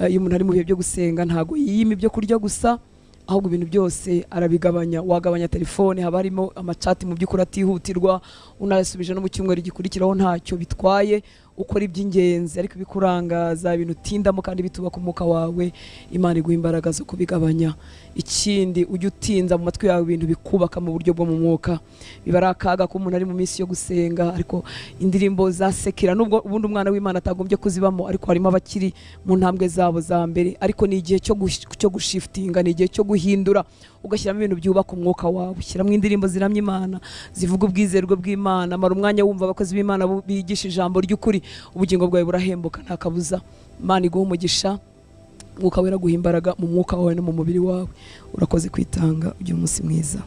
Iyo umuntu ari mu bihe byo gusenga ntago yiyima ibyo kurya gusa, ahubwo ibintu byose arabigabanya. Wagabanya telefone, haba harimo amacati mu by'ukuri atihutirwa, unasubije no mu cyumweru gikurikiraho ntacyo bitwaye, ukora iby'ingenzi. Ariko bikurangaza, ibintu utindamo kandi bitubaka umwuka wawe, Imana iguha imbaraga zo kubigabanya. Ikindi, ujye utinza mu matwi yawe ibintu bikubaka mu buryo bwo mu mwuka. Biba ari akaga ko umuntu ari mu minsi yo gusenga, ariko indirimbo zasekera, nubwo ubundi umwana w'Imana atagombye kuzibamo, ariko harimo abakiri mu ntambwe zabo za mbere. Ariko ni igihe cyo gushiftinga, ni igihe cyo guhindura, ugashyiramo ibintu byubaka umwuka wawe. Ushyiramo indirimbo ziramya Imana, zivuga ubwizerwe bw'Imana. Mara umwanya wumva abakozi b'Imana bigisha ijambo ry'ukuri, ubugingo bwawe burahembuka nta kabuza. Imana iguha umugisha, umwuka wera guha imbaraga mu mwuka wawe no mu mubiri wawe. Urakoze kwitanga, ugira umunsi mwiza.